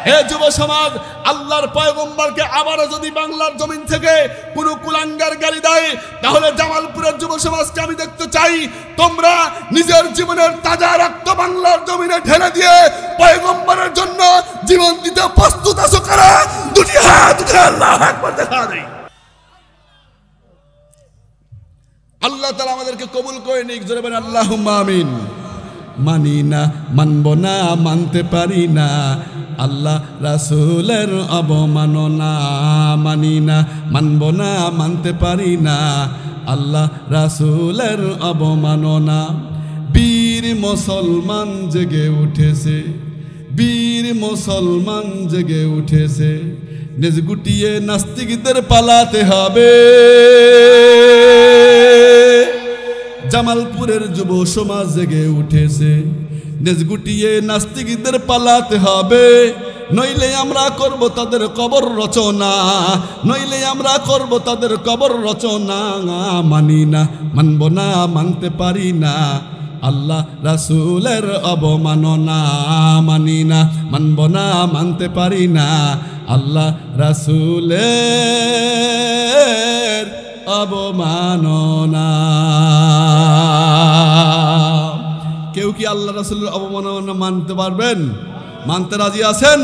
[SPEAKER 1] হে যুব সমাজ, আল্লাহর পয়গম্বরকে আবারও যদি বাংলার জমিন থেকে কোনো কুলাঙ্গার গালি দেয়, তাহলে জামালপুরের যুব সমাজকে আমি দেখতে চাই তোমরা নিজের জীবনের তাজা রক্ত বাংলার জমিনে ঢেলে দিয়ে পয়গম্বরের জন্য জীবন দিতে প্রস্তুত আছো কারা? দুটি হাত উঠে আল্লাহু আকবার দেখা দেই। আল্লাহ তাআলা আমাদেরকে কবুল করে নিক। জোরে বলেন আল্লাহুম্মা আমিন। মানি না, মানব না, মানতে পারি না আল্লাহ রাসূলের অবমাননা। মানি না, মানব না, মানতে পারি না আল্লাহ রাসূলের অবমাননা। বীর মুসলমান জেগে উঠেছে, বীর মুসলমান জেগে উঠেছে, নেজ গুটিয়ে নাস্তিকদের পালাতে হবে। জামালপুরের যুব সমাজ জেগে উঠেছে, নেজ গুটিয়ে নাস্তিকদের পালাতে হবে, নইলে আমরা করব তাদের কবর রচনা, নইলে আমরা করব তাদের কবর রচনা। মানি না, মানব না, মানতে পারি না আল্লাহ রাসূলের অবমাননা, মানি না, মানব না, মানতে পারি না আল্লাহ রাসূলের অবমাননা। কেউ কি আল্লাহ রাসূলের অবমাননা মানতে পারবেন? মানতে রাজি আছেন?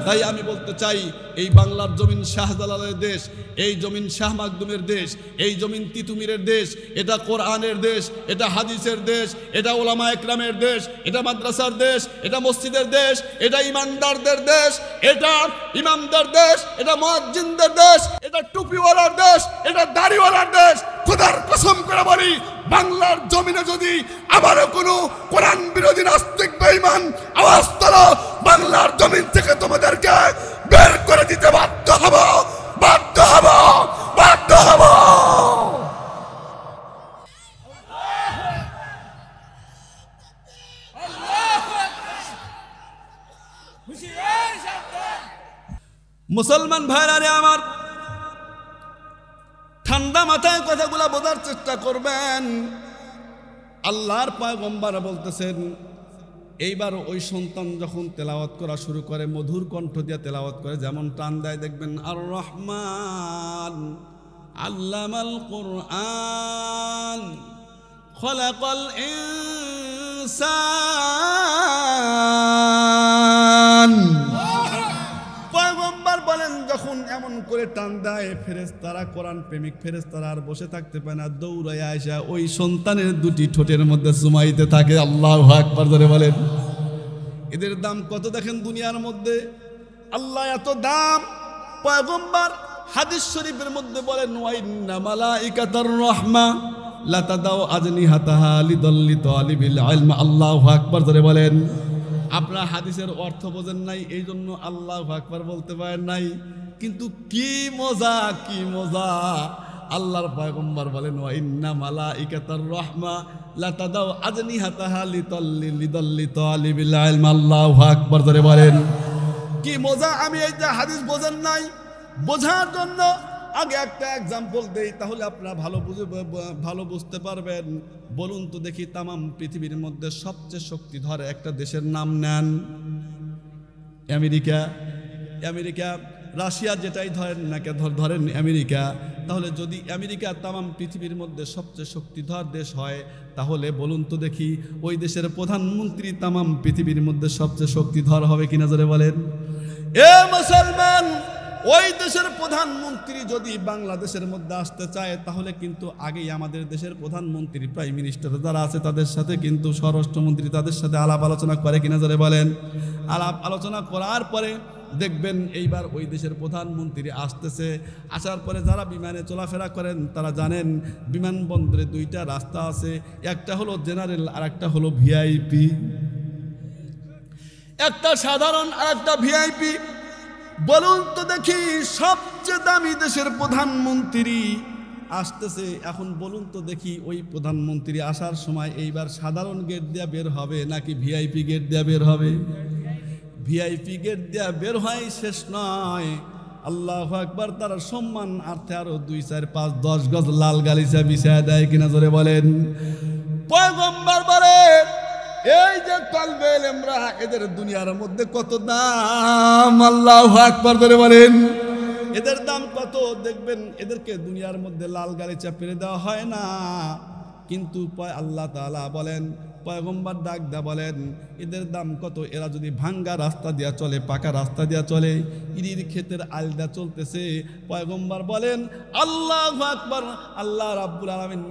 [SPEAKER 1] তাই আমি বলতে চাই, এই বাংলার জমিন শাহজালালের দেশ, এই জমিন শাহ মাকদুমের দেশ, এই জমিন তিতুমিরের দেশ, এটা কোরআনের দেশ, এটা হাদিসের দেশ, এটা ওলামা একরামের দেশ, এটা মাদ্রাসার দেশ, এটা মসজিদের দেশ, এটা ইমানদারদের দেশ, এটা ইমামদের দেশ, এটা মুয়াজ্জিনদের দেশ, এটা টুপিওয়ালার দেশ, এটা দাড়িওয়ালার দেশ। খোদার কসম করে বলি, বাংলার জমিনে যদি আবারও কোনো কোরআন বিরোধী নাস্তিক বেঈমান আওয়াজ তোলো, বাংলার জমিন থেকে তোমাদেরকে বের করে দিতে বাধ্য হব, বাধ্য হব, বাধ্য হব। মুসলমান ভাইরা রে আমার, ঠান্ডা মাথায় কথাগুলা বোঝার চেষ্টা করবেন। আল্লাহর পয়গম্বর বলতেছেন, এইবার ওই সন্তান যখন তেলাওয়াত করা শুরু করে, মধুর কণ্ঠ দিয়ে তেলাওয়াত করে, যেমন টান দেয় দেখবেন, আর রহমান আল্লামাল কুরআন খলাকাল ইনসান। পয়গম্বর বলেন, যখন এমন করে টান দেয়, ফেরেশতারা, কোরআন প্রেমিক ফেরেশতারা আর বসে থাকতে পারে না, দৌড়ায় আয়সা ওই সন্তানের দুটি ঠোঁটের মধ্যে চুমাইতে থাকে। আল্লাহু আকবার ধরে বলেন। এদের দাম কত দেখেন দুনিয়ার মধ্যে, আল্লাহ এত দাম। পয়গম্বর হাদিস শরীফের মধ্যে বলেন, ওয়াইন্না মালাইকাতার রাহমা লা তাদাউ আজনিহাতাহা লিদাল্লি তালিবিল ইলম। আল্লাহু আকবার ধরে বলেন। আপনারা হাদিসের অর্থ বোঝেন নাই, এই জন্য আল্লাহু আকবার বলতে পারেন নাই, কিন্তু কি মজা, কি মজা। আল্লাহর পয়গম্বর বলেন, ওয়া ইন্না মালাইকাতার রাহমা লা তাদাউ আজনিহাতাহা লিদাল্লি তালিবিল ইলম। আল্লাহু আকবার ধরে বলেন। কি মজা। আমি এই যে হাদিস বোঝেন নাই, বোঝার জন্য আগে একটা এক্সাম্পল দেই, তাহলে আপনারা ভালো বুঝতে পারবেন। বলুন তো দেখি, তামাম পৃথিবীর মধ্যে সবচেয়ে শক্তিধর একটা দেশের নাম নেন। আমেরিকা। আমেরিকা, রাশিয়া, যেটাই ধরেন না কে, ধরেন আমেরিকা। তাহলে যদি আমেরিকা তামাম পৃথিবীর মধ্যে সবচেয়ে শক্তিধর দেশ হয়, তাহলে বলুন তো দেখি, ওই দেশের প্রধানমন্ত্রী তামাম পৃথিবীর মধ্যে সবচেয়ে শক্তিধর হবে কিনা জোরে বলেন। এ মুসলমান, ওই দেশের প্রধানমন্ত্রী যদি বাংলাদেশের মধ্যে আসতে চায়, তাহলে কিন্তু আগেই আমাদের দেশের প্রধানমন্ত্রী, প্রাইম মিনিস্টার যারা আছে, তাদের সাথে কিন্তু স্বরাষ্ট্রমন্ত্রী তাদের সাথে আলাপ আলোচনা করে কিনা জোরে বলেন। আলাপ আলোচনা করার পরে দেখবেন এইবার ওই দেশের প্রধানমন্ত্রী আসতেছে। আসার পরে যারা বিমানে চলাফেরা করেন তারা জানেন, বিমানবন্দরে দুইটা রাস্তা আছে, একটা হলো জেনারেল আর একটা হলো ভিআইপি। একটা সাধারণ আর একটা ভিআইপি। বলুন তো দেখি, সবচেয়ে দামি দেশের প্রধানমন্ত্রী আসতেছে। এখন বলুন তো দেখি, ওই প্রধানমন্ত্রী আসার সময় এইবার সাধারণ গেট দিয়ে বের হবে নাকি ভিআইপি গেট দিয়ে বের হবে? ভিআইপি গেট দিয়ে বের হয় শেষ নয়, আল্লাহু আকবার, তার সম্মান আর্থে আরো 2, 4, 5, 10 গজ লাল গালিচা বিছায় দেয় কিনা জোরে বলেন। পয়গম্বর বলে, এই যে তালবে ইলমরা, এদের দুনিয়ার মধ্যে কত দাম। আল্লাহু আকবার ধরে বলেন। এদের দাম কত দেখবেন। এদেরকে দুনিয়ার মধ্যে লাল গালিচা পেরে দেওয়া হয় না, কিন্তু আল্লাহ তাআলা বলেন, পয়গম্বর ডাক দা বলেন, এদের দাম কত। এরা যদি ভাঙ্গা রাস্তা দিয়া চলে, পাকা রাস্তা দিয়া চলে, ইরির ক্ষেতের আলদা চলতেছে, পয়গম্বর বলেন, আল্লাহু আকবার, আল্লাহ রাব্বুল আলামিন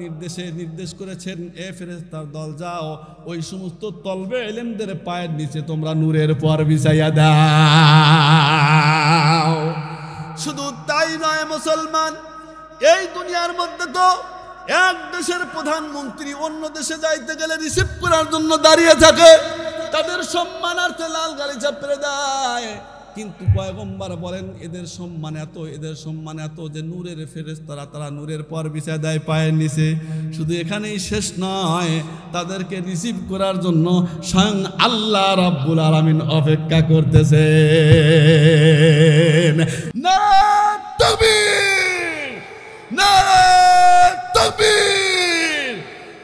[SPEAKER 1] নির্দেশ করেছেন, এ ফেরেশতার দল, যাও ওই সমস্ত তলবে ইলমদের পায়ের নিচে তোমরা নূরের পর বিছাইয়া দাও। শুধু তাই নয় মুসলমান, এই দুনিয়ার মধ্যে তো এক দেশের প্রধানমন্ত্রী অন্য দেশে যাইতে গেলে রিসিভ করার জন্য দাঁড়িয়ে থাকে, তাদের সম্মানার্থে লাল গালিচা পেরে দেয়। কিন্তু পয়গম্বর বলেন এদের সম্মান এত যে নূরের ফেরেশতারা তারা নূরের পর বিছায় দেয় পায়ের নিচে। শুধু এখানেই শেষ নয়, তাদেরকে রিসিভ করার জন্য স্বয়ং আল্লাহ রাব্বুল আলামিন অপেক্ষা করতেছে। নারায়ে তাকবীর, নারায়ে তাকবীর,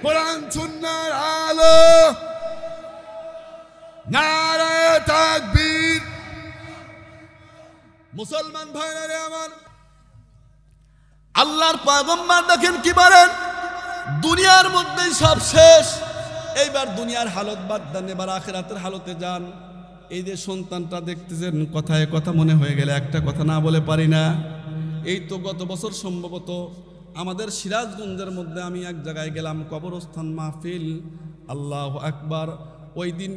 [SPEAKER 1] কোরআন সুন্নাহর আলো, নারায়ে তাকবীর। মুসলমান ভাইরা রে আমার, আল্লাহর পয়গম্বর দেখেন কি বলেন, দুনিয়ার মধ্যেই সব শেষ, এইবার দুনিয়ার হালত বাদ দেন, এবার আখিরাতের হালতে যান। এই যে সন্তানটা দেখতেছেন, কথায় কথা মনে হয়ে গেলে একটা কথা না বলে পারি না। এই তো গত বছর সম্ভবত আমাদের সিরাজগঞ্জের মধ্যে আমি এক জায়গায় গেলাম, কবরস্থান মাহফিল, আল্লাহু আকবার। ওই দিন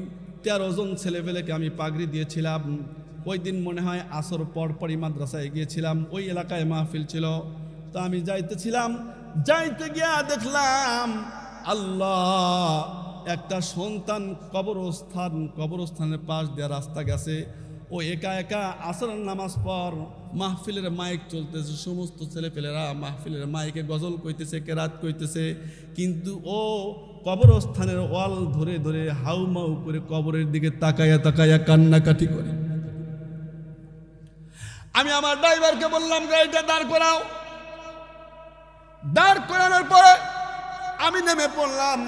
[SPEAKER 1] 13 জন ছেলেপেলেকে আমি পাগড়ি দিয়েছিলাম। ওই দিন মনে হয় আসর পরপরই মাদ্রাসায় গিয়েছিলাম, ওই এলাকায় মাহফিল ছিল। তো আমি যাইতেছিলাম, যাইতে গিয়া দেখলাম আল্লাহ, একটা সন্তান কবরস্থানের পাশ দিয়ে রাস্তা গেছে, ও একা একা আসরের নামাজ পর মাহফিলের মাইক চলতেছে, সমস্ত ছেলেপেলেরা মাহফিলের মাইকে গজল কইতেছে, কেরাত কইতেছে, কিন্তু ও কবরস্থানের ওয়াল ধরে ধরে হাউমাউ করে কবরের দিকে তাকায়া তাকায়া কান্নাকাটি করে। আমি আমার ড্রাইভারকে বললাম গাড়িটা দাঁড় করাও। দাঁড় করানোর পরে আমি নেমে পড়লাম।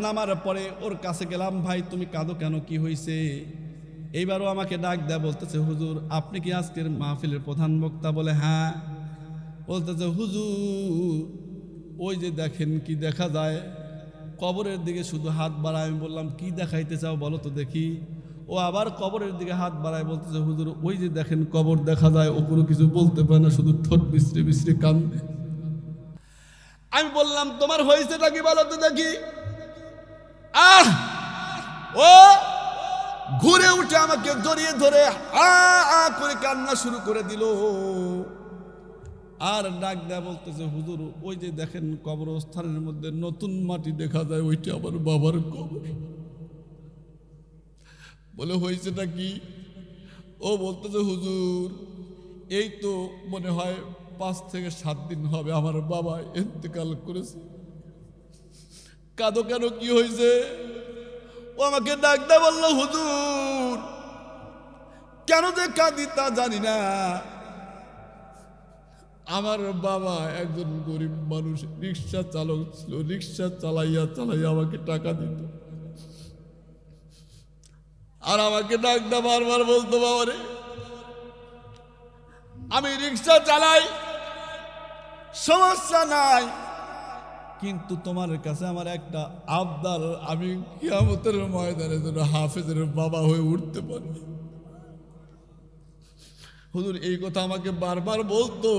[SPEAKER 1] নামার পরে ওর কাছে গেলাম, ভাই তুমি কাঁদো কেন, কি হয়েছে? এইবারও আমাকে ডাক দেয়া বলতেছে, হুজুর আপনি কি আজকের মাহফিলের প্রধান বক্তা? বলে হ্যাঁ। বলতেছে, হুজুর ওই যে দেখেন কি দেখা যায়, কবরের দিকে শুধু হাত বাড়ায়। আমি বললাম কি দেখাইতে চাও বলো তো দেখি। ও আবার কবরের দিকে হাত বাড়ায়, বলতেছে, হুজুর ওই যে দেখেন কবর দেখা যায়, ও কোনো কিছু বলতে পারে না, শুধু ঠোঁট বিশ্রে বিশ্রে কান্দে। আমি বললাম তোমার হয়েছেটা কি বলো তো দেখি। ও ঘুরে উঠে আমাকে জড়িয়ে ধরে আ করে কান্না শুরু করে দিল, আর ডাক দেয়া বলতেছে, হুজুর ওই যে দেখেন কবরস্থানের মধ্যে নতুন মাটি দেখা যায়, ওইটা আমার বাবার কবর। বলে হয়েছেটা কি? ও বলতেছে, হুজুর এই তো মনে হয় 5 থেকে 7 দিন হবে আমার বাবা ইন্তেকাল করেছে। কাঁদো কেন, কি হয়েছে? ও আমাকে ডাক দেয়া বলল, হুজুর কেন যে কাঁদি তা জানি না, আমার বাবা একজন গরিব মানুষ, রিক্সা চালক ছিল, রিক্সা চালাইয়া চালাইয়া আমাকে টাকা দিত। আর আমাকে ডাক দেয়া বারবার বলতো, বাবারে আমি রিক্সা চালাই, সমস্যা নাই, কিন্তু তোমার কাছে আমার একটা আবদার, আমি কিয়ামতের ময়দানে যেন হাফেজের বাবা হয়ে উঠতে পারি। হুজুর এই কথা আমাকে বারবার বলতো।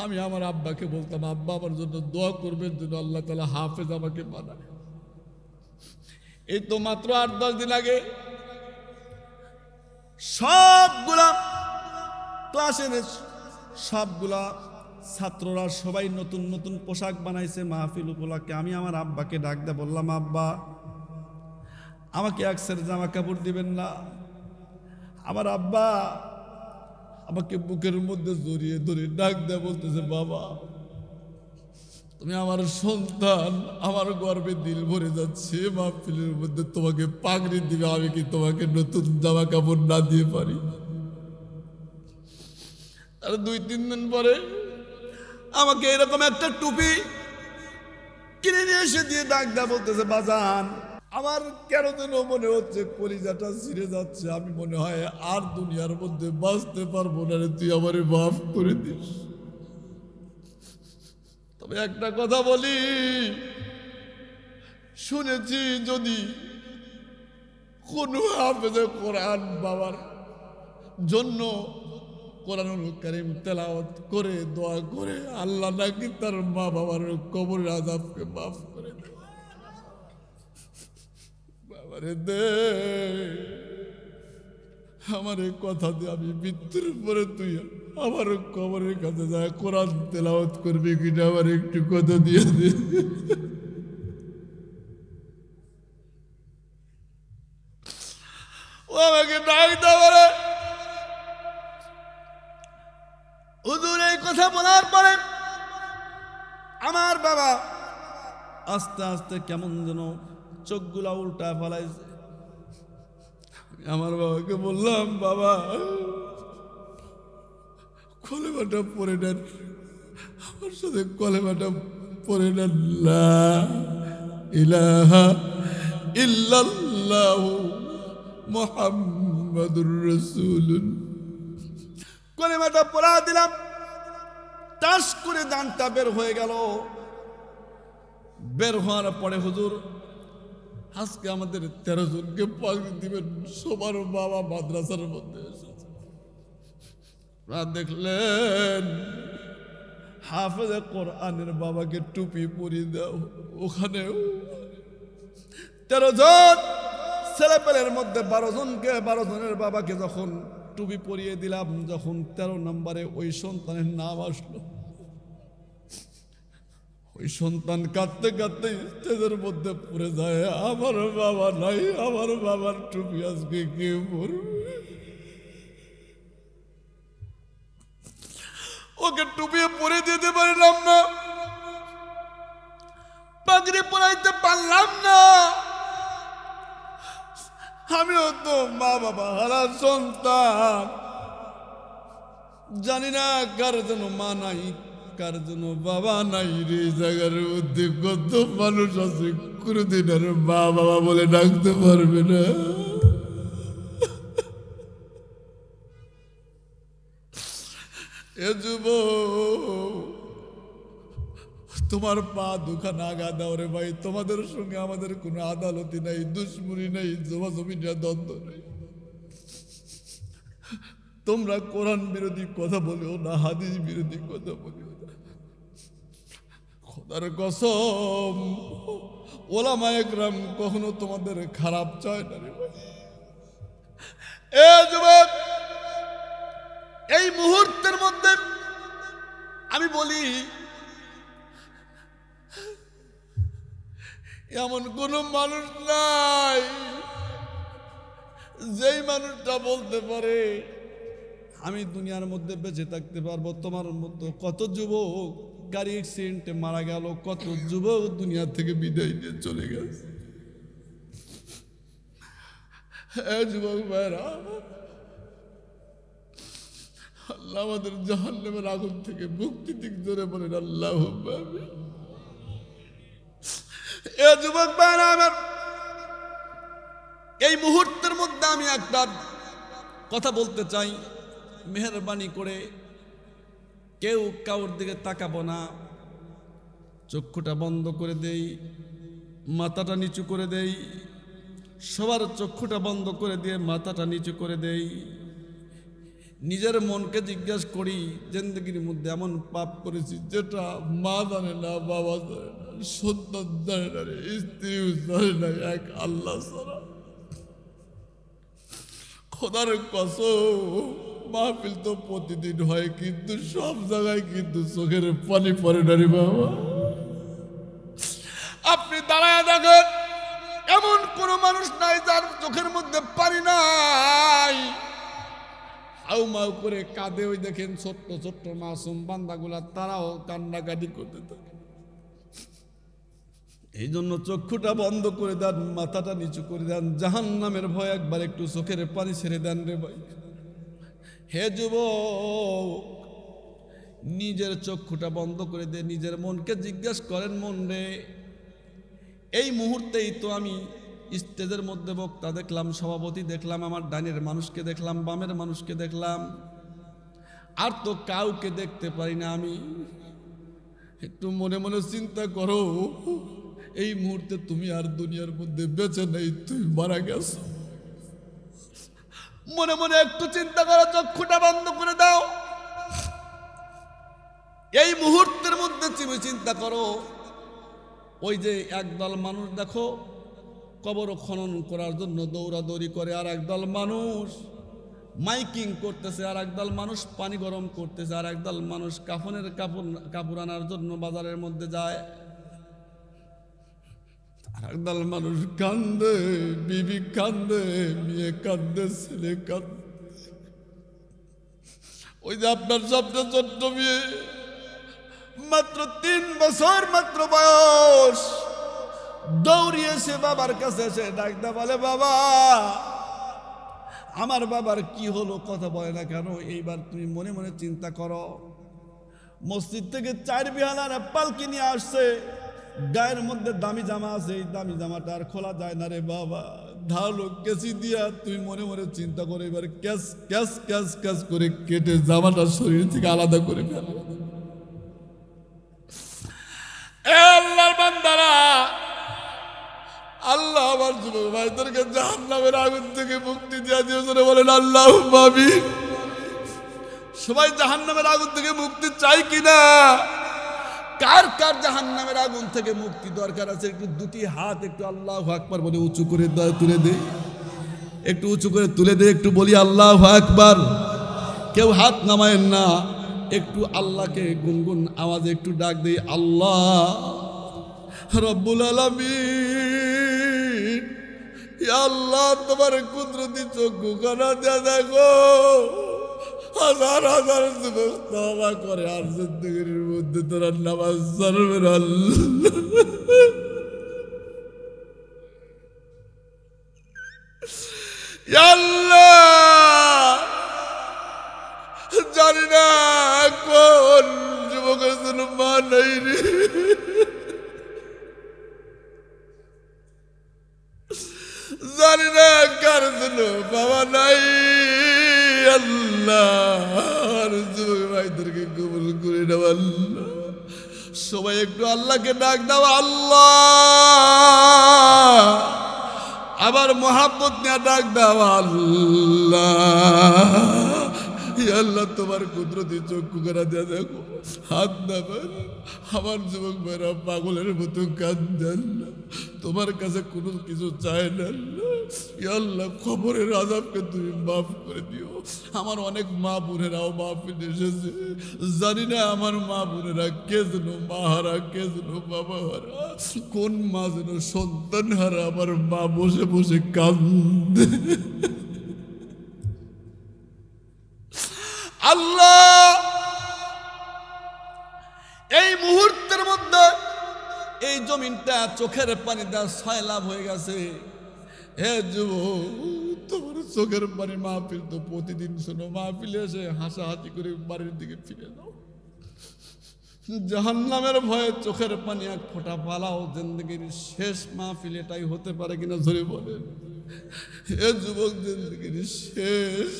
[SPEAKER 1] আমি আমার আব্বাকে বলতাম, আব্বা আমার জন্য দোয়া করবেন যেন আল্লাহ তাআলা হাফেজ আমাকে বানায়। এই তো মাত্র 8-10 দিন আগে সবগুলা ক্লাসের সবগুলা ছাত্ররা সবাই নতুন নতুন পোশাক বানাইছে মাহফিল উপলক্ষে। আমি আমার আব্বাকে ডাক দিয়ে বললাম, আব্বা আমাকে এক সেট জামা কাপড় দিবেন না? আমার আব্বা আমাকে বুকের মধ্যে জড়িয়ে ধরে ডাক দিয়ে বলতেছে, বাবা তুমি আমার সন্তান, আমার গর্বে দিল ভরে যাচ্ছে, মাহফিলের মধ্যে তোমাকে পাগড়ি দিবে, আমি কি তোমাকে নতুন জামা কাপড় না দিয়ে পারি? আর 2-3 দিন পরে আমাকে এরকম একটা টুপি কিনে নিয়ে এসে দিয়ে ডাক দেয়া বলতেছে, বাজান আমার কেন যেন মনে হচ্ছে কলিজাটা ছিঁড়ে যাচ্ছে, আমি মনে হয় আর দুনিয়ার মধ্যে বাঁচতে পারবো না রে, তুই আমারে মাফ করে দিস। তবে একটা কথা বলি, শুনেছি যদি কোনো হাফেজে কোরআন বাবার জন্য কোরআনুল কারীম তেলাওয়াত করে দোয়া করে, আল্লাহ নাকি তার মা বাবার কবরের আযাবকে মাফ করে দেয়। বাবারে দে আমার কথা দিয়ে আমি মৃত্যুর পরে তুই আমার কবরের কাছে যায় কোরআন তেলাওয়াত করবি কিনা আমার একটু কথা দিয়ে দে। ও আমাকে ডাক দেওয়া আমার বাবা আস্তে আস্তে কেমন যেন চোখগুলা উল্টা ফেলাইছে। আমার বাবাকে বললাম, বাবা কলেমাটা পড়ে নেন, আমার সাথে কলেমাটা পড়ে নেন, লা ইলাহা ইল্লাল্লাহু মুহাম্মাদুর রাসূলুল্লাহ। কলেমাটা পড়া দিলাম, টাস করে দানটা বের হয়ে গেল। বের হওয়ার পরে হুজুর আজকে আমাদের 13 জনকে পাগড়ি দিবেন, সবার বাবা মাদ্রাসার মধ্যে এসেছে। দেখলেন হাফেজে কোরআনের বাবাকে টুপি পরিয়ে দাও। ওখানেও 13 জন ছেলেপেলের মধ্যে 12 জনকে, 12 জনের বাবাকে যখন টুপি পরিয়ে দিলাম, যখন 13 নম্বরে ওই সন্তানের নাম আসলো, ওই সন্তান কাঁদতে কাঁদতে স্টেজের মধ্যে পড়ে যায়, আমার বাবা নাই, আমার বাবার টুপি আজকে কে পরবে? ওকে টুপি পরে দিতে পারলাম না, পাগড়ি পরাইতে পারলাম না। আমিও তো মা বাবা হারা সন্তান, জানি না কার জন্য মা নাই, কার জন্য বাবা নাই রে। জায়গার মধ্যে কত মানুষ আছে কোনদিন আর মা বাবা বলে ডাকতে পারবে না। এ যুবক, তোমার পা দুখানা আগা দাও রে ভাই। তোমাদের সঙ্গে আমাদের কোনো আদালতি নাই, দুশ্মনী নাই, জমাজমিনা দ্বন্দ্ব নেই। তোমরা কোরআন বিরোধী কথা বলিও না, হাদিস বিরোধী কথা বলিও না। খোদার কসম, ওলামা একরাম কখনো তোমাদের খারাপ চায় না রে ভাই। এ যুবক, এই মুহূর্তের মধ্যে আমি বলি, এমন কোন মানুষ নাই যেই মানুষটা বলতে পারে আমি দুনিয়ার মধ্যে বেঁচে থাকতে পারবো। তোমার মতো কত যুবক গাড়ি অ্যাক্সিডেন্টে মারা গেল, কত যুবক দুনিয়া থেকে বিদায় নিয়ে চলে গেছে। যুবক ভাইরা, আল্লাহ আমাদের জাহান্নামের আগুন থেকে মুক্তি দিক, জোরে বলেন আল্লাহুম্মা আমিন। এ যুবক ভাইরা আমার, এই মুহূর্তের মধ্যে আমি একটা কথা বলতে চাই। মেহেরবানি করে কেউ কাউর দিকে তাকাবো না, চক্ষুটা বন্ধ করে দেই, মাথাটা নিচু করে দেই। সবার চক্ষুটা বন্ধ করে দিয়ে মাথাটা নিচু করে দেই। নিজের মনকে জিজ্ঞাসা করি, জিন্দগির মধ্যে এমন পাপ করেছি যেটা মা জানে না, বাবা জানে না, সন্তান জানে না, স্ত্রীও জানে না, এক আল্লাহ ছাড়া। খোদার কসম, মাহফিল তো প্রতিদিন হয়, কিন্তু সব জায়গায় কিন্তু চোখের পানি পড়ে না রে বাবা। আপনি দাঁড়ায় দেখেন, এমন কোন মানুষ নাই যার চোখের মধ্যে পানি নাই। হাউ মাউ করে কাঁদে। ওই দেখেন ছোট্ট ছোট্ট মাসুম বান্দাগুলা, তারাও কান্নাকাটি করতে থাকে। এই জন্য চক্ষুটা বন্ধ করে দেন, মাথাটা নিচু করে দেন। জাহান্নামের ভয় একবার একটু চোখের পানি ছেড়ে দেন রে ভাই। হে যুবক, নিজের চক্ষুটা বন্ধ করে দে, নিজের মনকে জিজ্ঞাসা করেন, মন রে, এই মুহূর্তেই তো আমি স্টেজের মধ্যে বক্তা দেখলাম, সভাপতি দেখলাম, আমার ডাইনের মানুষকে দেখলাম, বামের মানুষকে দেখলাম, আর তো কাউকে দেখতে পারি না। আমি একটু মনে মনে চিন্তা করো, এই মুহূর্তে তুমি আর দুনিয়ার মধ্যে বেঁচে নেই, তুমি মারা গেছো। মনে মনে একটু চিন্তা করো, চক্ষুটা বন্ধ করে দাও। এই মুহূর্তের মধ্যে তুমি চিন্তা করো, ওই যে একদল মানুষ দেখো কবর খনন করার জন্য দৌড়াদৌড়ি করে, আর একদল মানুষ মাইকিং করতেছে, আর একদল মানুষ পানি গরম করতেছে, আর একদল মানুষ কাফনের কাপড় আনার জন্য বাজারের মধ্যে যায়, আর একদল মানুষ কান্দে, বিবি কান্দে, মেয়ে কান্দে, ছেলে কান্দে। ওই যে আপনার সবচেয়ে ছোট্ট মেয়ে মাত্র 3 বছর মাত্র বয়স, দৌড়িয়ে সে বাবার কাছে এসে ডাকতে বলে, বাবা আমার বাবার কি হলো, কথা বলে না কেন? এইবার তুমি মনে মনে চিন্তা করো। মসজিদ থেকে 4 বিহালার পালকি নিয়ে আসছে, গায়ের মধ্যে দামি জামা আছে, এই দামি জামাটা আর খোলা যায় না রে বাবা, ধারালো কেসি দিয়া তুই মনে মনে চিন্তা করে এবার ক্যাস ক্যাস ক্যাস ক্যাস করে কেটে জামাটা শরীর থেকে আলাদা করে ফেল। আল্লাহর বান্দারা, আল্লাহ আমার যুবক ভাইদেরকে জাহান্নামের আগুন থেকে মুক্তি দিয়ে দিয়েছে, বলেন আল্লাহুম্মা আমিন। সবাই জাহান্নামের আগুন থেকে মুক্তি চাই কিনা? কার কার জাহান্নামের আগুন থেকে মুক্তি দরকার আছে? একটু দুটি হাত একটু আল্লাহু আকবার বলে উঁচু করে তুলে দে, একটু উঁচু করে তুলে দে, একটু বলি আল্লাহু আকবার। কেউ হাত নামায়েন না, একটু আল্লাহকে গুনগুন আওয়াজে একটু ডাক দেই, আল্লাহ রব্বুল আলামিন, ইয়া আল্লাহ তোমার কুদরতি চক্ষু খানা দিয়ে দেখো, হাজার হাজার যুবক তওবা করে আর জিন্দেগির মধ্যে তোরা নামাজ ছাড়বে না। আল্লাহ জানি না কোন যুবকের জন্য মা নাই রে, জানি না কার জন্য বাবা নাই। আল্লাহ যুবক ভাইদেরকে কবুল করে দাও আল্লাহ। সবাই একটু আল্লাহকে ডাক দাও, আল্লাহ। আবার মহাব্বত নিয়ে ডাক দাও, আল্লাহ। আল্লাহ তোমার কুদরতি চক্ষু করা দিয়ে দেখো, হাত নামান। আমার যুবক ভাইরা পাগলের মতো কাঁদেন না, তোমার কাছে কোনো কিছু চায় না। আল্লাহ খবরের আযাবকে তুমি মাফ করে দিও। আমার অনেক মা বোনেরাও মাহফিল এসেছে, জানি না আমার মা বোনেরা কে যেন মা হারা, কে যেন বাবা হারা, কোন মা যেন সন্তান হারা। আমার মা বসে বসে কাঁদে। আল্লাহ এই মুহূর্তের মধ্যে এই জমিনটা চোখের পানি দেওয়া সয়লাভ হয়ে গেছে। হে যুবক, তোমার চোখের পানি মাহফিল তো প্রতিদিন শোনো, মাহফিলে এসে হাসাহাসি করে বাড়ির দিকে ফিরে যাও। জাহান্নামের ভয়ে চোখের পানি এক ফোঁটা পালাও। জিন্দেগির শেষ মাহফিল এটাই হতে পারে কিনা ধরে বলেন। হে যুবক, জিন্দেগির শেষ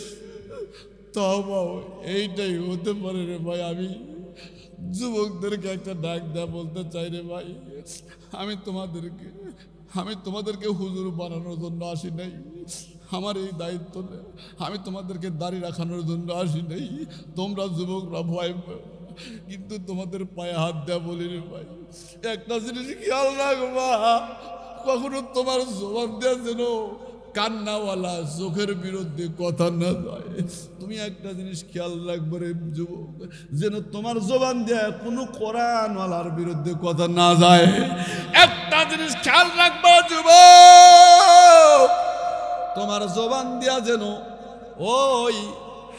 [SPEAKER 1] তওবাও এইটাই হতে পারে রে ভাই। আমি যুবকদেরকে একটা ডাক দেয়া বলতে চাই রে ভাই, আমি তোমাদেরকে হুজুর বানানোর জন্য আসি নাই, আমার এই দায়িত্ব নেই। আমি তোমাদেরকে দাড়ি রাখানোর জন্য আসি নাই। তোমরা যুবকরা ভয় পাও, কিন্তু তোমাদের পায়ে হাত দেয়া বলি রে ভাই, একটা জিনিস খেয়াল রাখবা, কখনো তোমার জবান দেয়া যেন কান্নাওয়ালা চোখের বিরুদ্ধে কথা না যায়। তুমি একটা জিনিস খেয়াল রাখবে রে যুবক, যেন তোমার জবান দেয়া কোনো কোরআনওয়ালার বিরুদ্ধে কথা না যায়। একটা জিনিস খেয়াল রাখবা যুবক, তোমার জবান দেয়া যেন ওই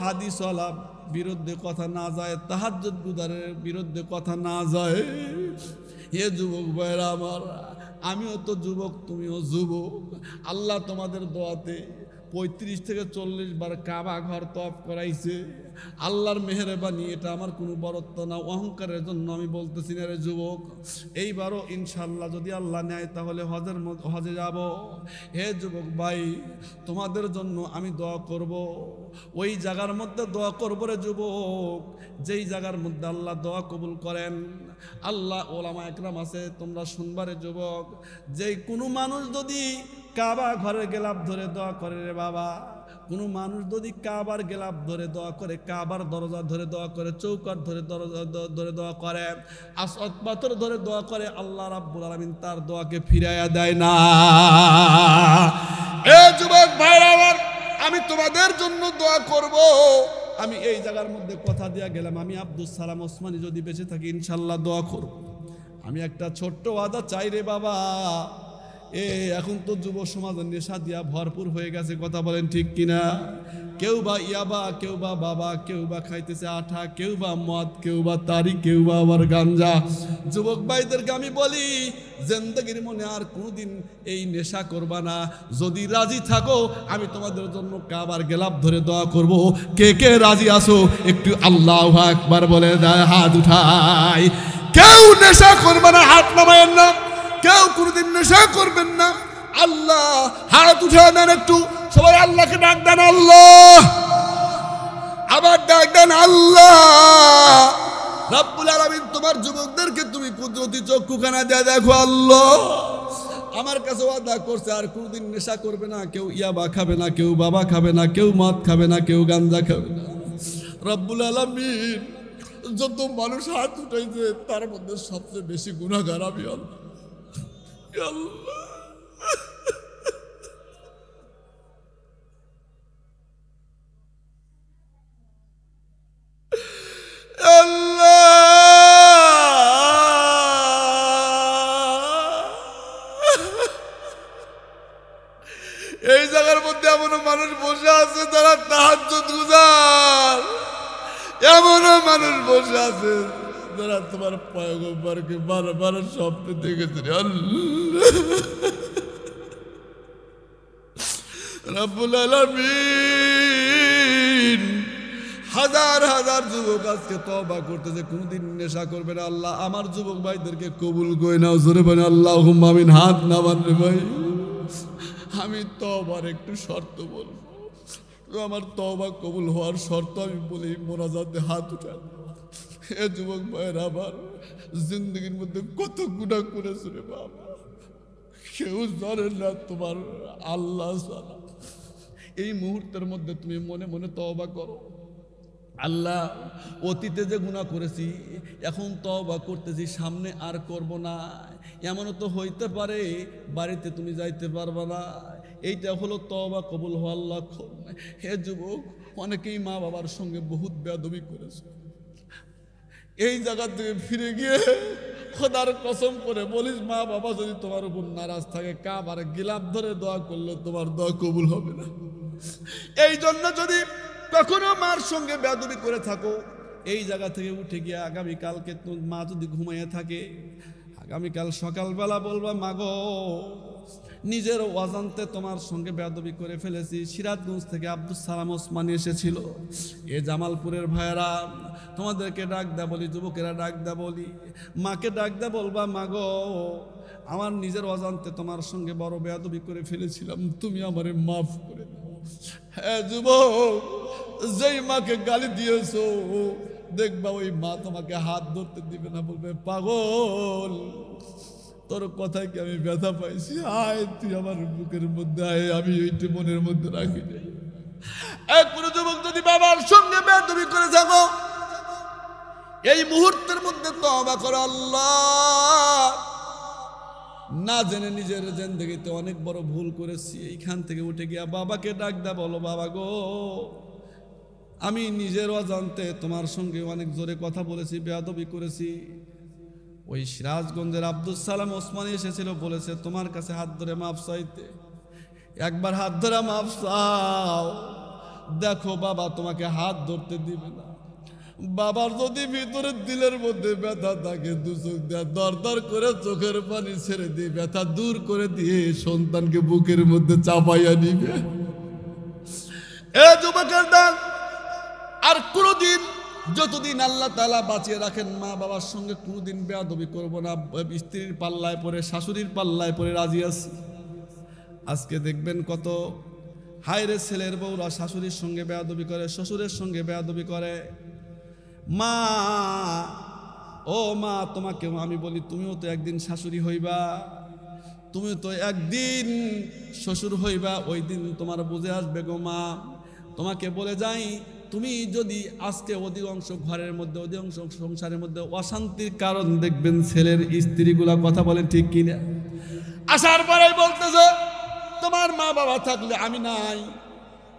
[SPEAKER 1] হাদিসওয়ালা বিরুদ্ধে কথা না যায়, তাহাজ্জুদ গুজারের বিরুদ্ধে কথা না যায়। হে যুবক ভাইরা আমার, আমিও তো যুবক, তুমিও যুবক। আল্লাহ তোমাদের দোয়াতে 35 থেকে 40 বার কাবা ঘর তওয়াফ করাইছে। আল্লাহর মেহেরবানি, এটা আমার কোনো বরত্ব না, অহংকারের জন্য আমি বলতেছি না রে যুবক। এইবারও ইনশাল্লাহ যদি আল্লাহ নেয় তাহলে হজে যাব। হে যুবক ভাই, তোমাদের জন্য আমি দোয়া করব। ওই জায়গার মধ্যে দোয়া করব রে যুবক, যেই জায়গার মধ্যে আল্লাহ দোয়া কবুল করেন। আল্লাহ ওলামা একরাম আছে, তোমরা শুনবারে যুবক, যেই কোনো মানুষ যদি কাবা ঘরের গেলাপ ধরে দোয়া করে রে বাবা, কোনো মানুষ যদি কাবার গেলাপ ধরে দোয়া করে, কাবার দরজা ধরে দোয়া করে, চৌকাঠ ধরে দরজা ধরে দোয়া করে, আসওয়াদ পাথর ধরে দোয়া করে, আল্লাহ রাব্বুল আলামিন তার দোয়াকে ফিরাইয়া দেয় না। এ যুবক ভাইরা আমার, আমি তোমাদের জন্য দোয়া করব। আমি এই জায়গার মধ্যে কথা দিয়া গেলাম, আমি আব্দুল সালাম ওসমানী যদি বেঁচে থাকি ইনশাল্লাহ দোয়া করব। আমি একটা ছোট্ট ওয়াদা চাই রে বাবা, এখন তো যুব সমাজের নেশা দিয়া ভরপুর হয়ে গেছে, কথা বলেন ঠিক কিনা? কেউ বা ইয়াবা, কেউ বা বাবা, কেউ বা খাইতেছে আঠা, কেউ বা মদ, কেউ বা তারি, কেউ বা আবার গাঞ্জা। যুবক ভাইদেরকে আমি বলি, জিন্দেগির মনে আর কোনোদিন এই নেশা করবা না। যদি রাজি থাকো আমি তোমাদের জন্য কাবার গেলাপ ধরে দোয়া করব। কে কে রাজি আছো একটু আল্লাহু আকবার বলে দেয়, হাত উঠাই। কেউ নেশা করবে না, হাত নামায়েন না। কেউ কোনোদিন নেশা করবেন না। আল্লাহ, হাত উঠে দেন একটু, সবাই আল্লাহকে ডাক দেন, আল্লাহ। আবার ডাক দেন, আল্লাহ। রব্বুল আলামিন তোমার যুবকদেরকে তুমি কুদরতি চক্ষুখানা দিয়ে দেখো আল্লাহ। আমার কাছে ওয়াদা করছে আর কোনোদিন নেশা করবে না, কেউ ইয়াবা খাবে না, কেউ বাবা খাবে না, কেউ মদ খাবে না, কেউ গাঞ্জা খাবে না। রব্বুল আলামিন যত মানুষ হাত উঠাইছে তার মধ্যে সবচেয়ে বেশি গুনাহগার আমি আল্লাহ। এই জায়গার মধ্যে এমনও মানুষ বসে আছে যারা তাহাজ্জুদ গুজার, এমনও মানুষ বসে আছে যারা তোমার পয়গম্বরকে বারবার স্বপ্নে দেখেছে। রব্বুল আলামিন হাজার হাজার যুবক আজকে তওবা করতেছে, কোনদিন নেশা করবে না। আল্লাহ আমার যুবক ভাইদেরকে কবুল করে নাও, জোরে বলে আল্লাহুম্মা আমিন। হাত নামান রে ভাই, আমি তওবার একটু শর্ত বলবো। তো আমার তওবা কবুল হওয়ার শর্ত আমি বলি, মোনাজাতে হাত উঠান। এ যুবক ভাইয়ের আবার জিন্দগির মধ্যে কত গুনাহ করেছে রে বাবা, কেউ জানে না তোমার আল্লাহ জানে। এই মুহূর্তের মধ্যে তুমি মনে মনে তওবা করো, আল্লাহ অতীতে যে গুনাহ করেছি এখন তওবা করতেছি, সামনে আর করব না। এমনও তো হইতে পারে বাড়িতে তুমি যাইতে পারবে না। এইটা হলো তওবা কবুল হওয়ার লক্ষণ। হে যুবক, অনেকেই মা বাবার সঙ্গে বহুত বেয়াদবি করেছে। এই জায়গা থেকে ফিরে গিয়ে খোদার কসম করে বলিস, মা বাবা যদি তোমার উপর নারাজ থাকে, কাবার গিলাপ ধরে দোয়া করলে তোমার দোয়া কবুল হবে না। এই জন্য যদি কখনো মার সঙ্গে বেয়াদবি করে থাকো, এই জায়গা থেকে উঠে গিয়ে আগামীকালকে মা যদি ঘুমাইয়া থাকে, আগামীকাল সকালবেলা বলবা, মাগো নিজের অজান্তে তোমার সঙ্গে বেয়াদবি করে ফেলেছি। সিরাজগঞ্জ থেকে আব্দুল সালাম ওসমানী এসেছিল। এ জামালপুরের ভাইয়েরা তোমাদেরকে ডাক দা বলি, যুবকেরা ডাক দা বলি, মাকে ডাক দা বলবা, মাগো আমার নিজের অজান্তে তোমার সঙ্গে বড় বেয়াদবি করে ফেলেছিলাম, তুমি আমারে মাফ করে দাও। হ্যাঁ যুবক, যেই মাকে গালি দিয়েছো দেখবা ওই মা তোমাকে হাত ধরতে দিবে না, বলবে, পাগল তোর কথায় কি আমি ব্যথা পাইছি, আয় তুই আমার বুকের মধ্যে আয়, আমি এইটা মনের মধ্যে রাখি। এক কোনো যুবক যদি বাবার সঙ্গে বেয়াদবি করে থাকো, এই মুহূর্তের মধ্যে তওবা করো। আল্লাহ, না জেনে নিজের জিন্দেগিতে অনেক বড় ভুল করেছি। এইখান থেকে উঠে গিয়া বাবাকে ডাক দা বলো, বাবা গো আমি নিজের অজান্তে তোমার সঙ্গে অনেক জোরে কথা বলেছি, বেয়াদবি করেছি। ওই সিরাজগঞ্জের আব্দুল সালাম ওসমানী এসেছিল, বলেছে তোমার কাছে হাত ধরে মাফ চাইতে। একবার হাত ধরে মাফ চাও, দেখো বাবা তোমাকে হাত ধরতে দিবে না। বাবার যদি ভিতরের দিলের মধ্যে ব্যথা থাকে, দু চোখ দেয়া দর দর করে চোখের পানি ছেড়ে দিয়ে ব্যথা দূর করে দিয়ে সন্তানকে বুকের মধ্যে চাপাইয়া নিবে। এ যুবকের দান, আর কোনদিন যতদিন আল্লাহ তাআলা বাঁচিয়ে রাখেন মা বাবার সঙ্গে কোনদিন বেয়াদবি করব না। স্ত্রীর পাল্লায় পড়ে, শাশুড়ির পাল্লায় পড়ে রাজি আছি। আজকে দেখবেন কত হায়রে ছেলের বউরা শাশুড়ির সঙ্গে বেয়াদবি করে, শ্বশুরের সঙ্গে বেয়াদবি করে। মা, ও মা, তোমাকেও আমি বলি, তুমিও তো একদিন শাশুড়ি হইবা, তুমি তো একদিন শ্বশুর হইবা, ওই দিন তোমার বুঝে আসবে গো মা। তোমাকে বলে যাই, তুমি যদি আজকে অধিকাংশ ঘরের মধ্যে, অধিকাংশ সংসারের মধ্যে অশান্তির কারণ দেখবেন ছেলের স্ত্রীগুলা, কথা বলে ঠিক কিনা? আসার পরে বলতেছে তোমার মা বাবা থাকলে আমি নাই,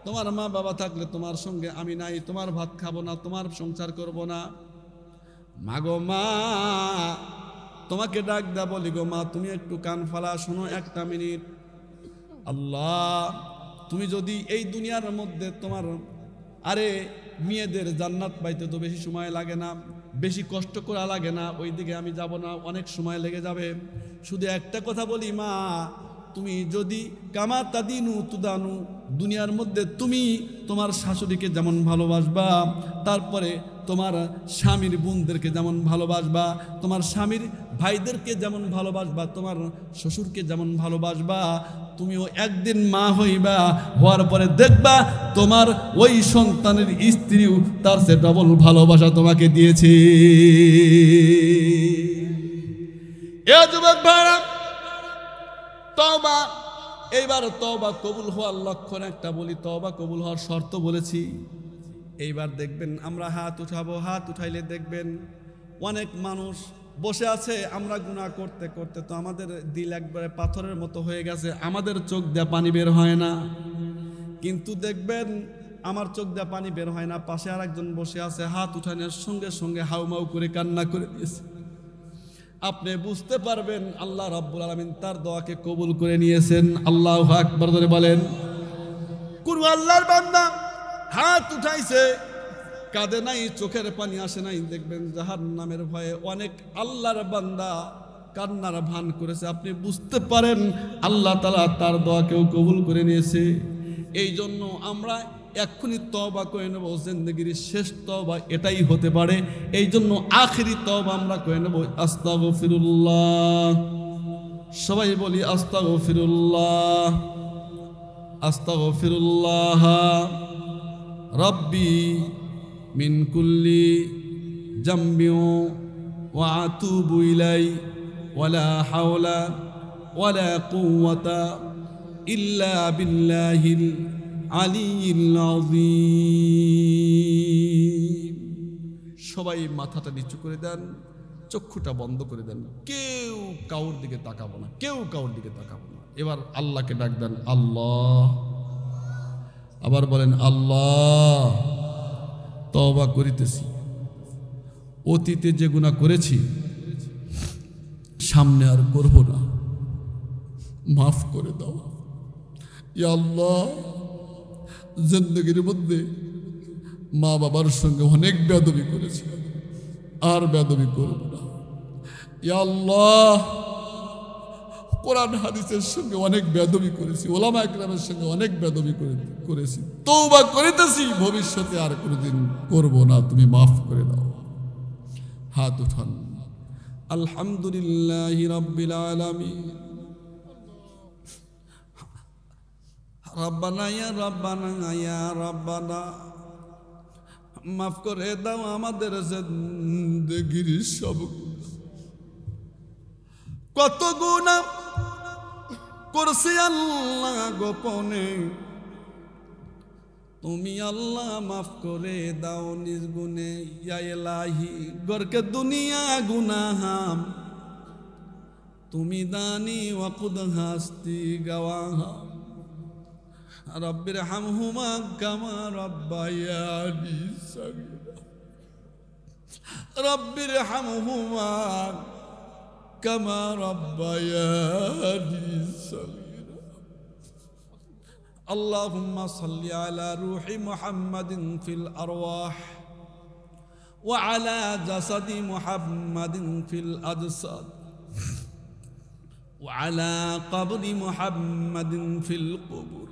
[SPEAKER 1] তোমার মা বাবা থাকলে তোমার সঙ্গে আমি নাই, তোমার ভাত খাবো না, তোমার সংসার করব না। মাগো মা, তোমাকে ডাক দা বলি গো মা, তুমি একটু কান ফালা শোনো 1টা মিনিট। আল্লাহ, তুমি যদি এই দুনিয়ার মধ্যে তোমার, আরে মেয়েদের জান্নাত পাইতে তো বেশি সময় লাগে না, বেশি কষ্ট করা লাগে না, ওইদিকে আমি যাব না, অনেক সময় লেগে যাবে। শুধু একটা কথা বলি মা, তুমি যদি কামা তাদিনু তুদানু, দুনিয়ার মধ্যে তুমি তোমার শাশুড়িকে যেমন ভালোবাসবা, তারপরে তোমার স্বামীর বোনদেরকে যেমন ভালোবাসবা, তোমার স্বামীর ভাইদেরকে যেমন ভালোবাসবা, তোমার শ্বশুরকে যেমন ভালোবাসবা, তুমিও একদিন মা হইবা, হওয়ার পরে দেখবা তোমার ওই সন্তানের স্ত্রীও তার সে ডবল ভালোবাসা তোমাকে দিয়েছে। এ যুবক ভাইরা, তওবা, এইবার তওবা কবুল হওয়ার লক্ষণ একটা বলি, তওবা কবুল হওয়ার শর্ত বলেছি। এইবার দেখবেন আমরা হাত উঠাবো, হাত উঠাইলে দেখবেন অনেক মানুষ বসে আছে, আমরা গুনাহ করতে করতে তো আমাদের দিল একবারে পাথরের মতো হয়ে গেছে, আমাদের চোখ দিয়ে পানি বের হয় না। কিন্তু দেখবেন আমার চোখ দিয়ে পানি বের হয় না, পাশে আরেকজন বসে আছে, হাত উঠানোর সঙ্গে সঙ্গে হাউমাউ করে কান্না করে দিয়েছে। আপনি বুঝতে পারবেন আল্লাহ রাব্বুল আলামিন তার দোয়াকে কবুল করে নিয়েছেন। আল্লাহু আকবার ধরে বলেন। কোন আল্লাহর বান্দা হাত উঠাইছে, কাঁদে নাই, চোখের পানি আসে নাই, দেখবেন জাহান্নামের ভয়ে অনেক আল্লাহর বান্দা কান্নার ভান করেছে। আপনি বুঝতে পারেন আল্লাহ তাআলা তার দোয়াকেও কবুল করে নিয়েছে। এই জন্য আমরা এক্ষুনি তওবা করে নেব, জিন্দেগির শেষ তওবা এটাই হতে পারে। এই জন্য আখিরি তওবা আমরা করে নেব, আস্তাগফিরুল্লাহ। সবাই বলি আস্তাগফিরুল্লাহ, আস্তাগফিরুল্লাহ রব্বি মিন কুল্লি জামবিউ ওয়া আতুবু ইলাই ওয়ালা হাওলা ওয়ালা কুওয়াতা ইল্লা বিল্লাহিল আলিয়্যিল আযীম। সবাই মাথাটা নিচু করে দেন, চক্ষুটা বন্ধ করে দেন, কেউ কাউর দিকে তাকাবো না, কেউ কাউর দিকে তাকাবো না। এবার আল্লাহকে ডাক দেন, আল্লাহ। আবার বলেন আল্লাহ, তওবা করিতেছি, অতীতে যে গুনাহ করেছি সামনে আর করব না, মাফ করে দাও। ইয়া আল্লাহ, জিন্দেগির মধ্যে মা বাবার সঙ্গে অনেক বেয়াদবি করেছি, আর বেয়াদবি করব না। ইয়া আল্লাহ, কোরআন হাদিসের সঙ্গে অনেক বেয়াদবি করেছি, ওলামা একরামের সঙ্গে অনেক বেয়াদবি করেছি, তওবা করিতেছি, ভবিষ্যতে আর কোনোদিন করব না, তুমি মাফ করে দাও। হাত উঠান। আলহামদুলিল্লাহি রাব্বিল আলামিন। রব্বানা ইয়া রব্বানা ইয়া রব্বানা, মাফ করে দাও আমাদের জিন্দেগির সব কত গুনাহ করছি আল্লাহ গোপনে, তুমি আল্লাহ মাফ করে দাও নিজ গুনে। ইয়া ইলাহি গরকে দুনিয়া গুনাহাম, তুমি দানি ওয়াকুদ হাস্তি গওয়াহা, রব্বির হামহুমা কামা রব্বায়ানি সগীরা, রব্বির হামহুমা কামা রব্বায়ানি সগীরা। আল্লাহুম্মা সাল্লি আলা রূহি মুহাম্মাদিন ফিল আরওয়াহ ওয়া আলা জাসাদি মুহাম্মাদিন ফিল আজসাদ ওয়া আলা কবরি মুহাম্মাদিন ফিল কুবুর।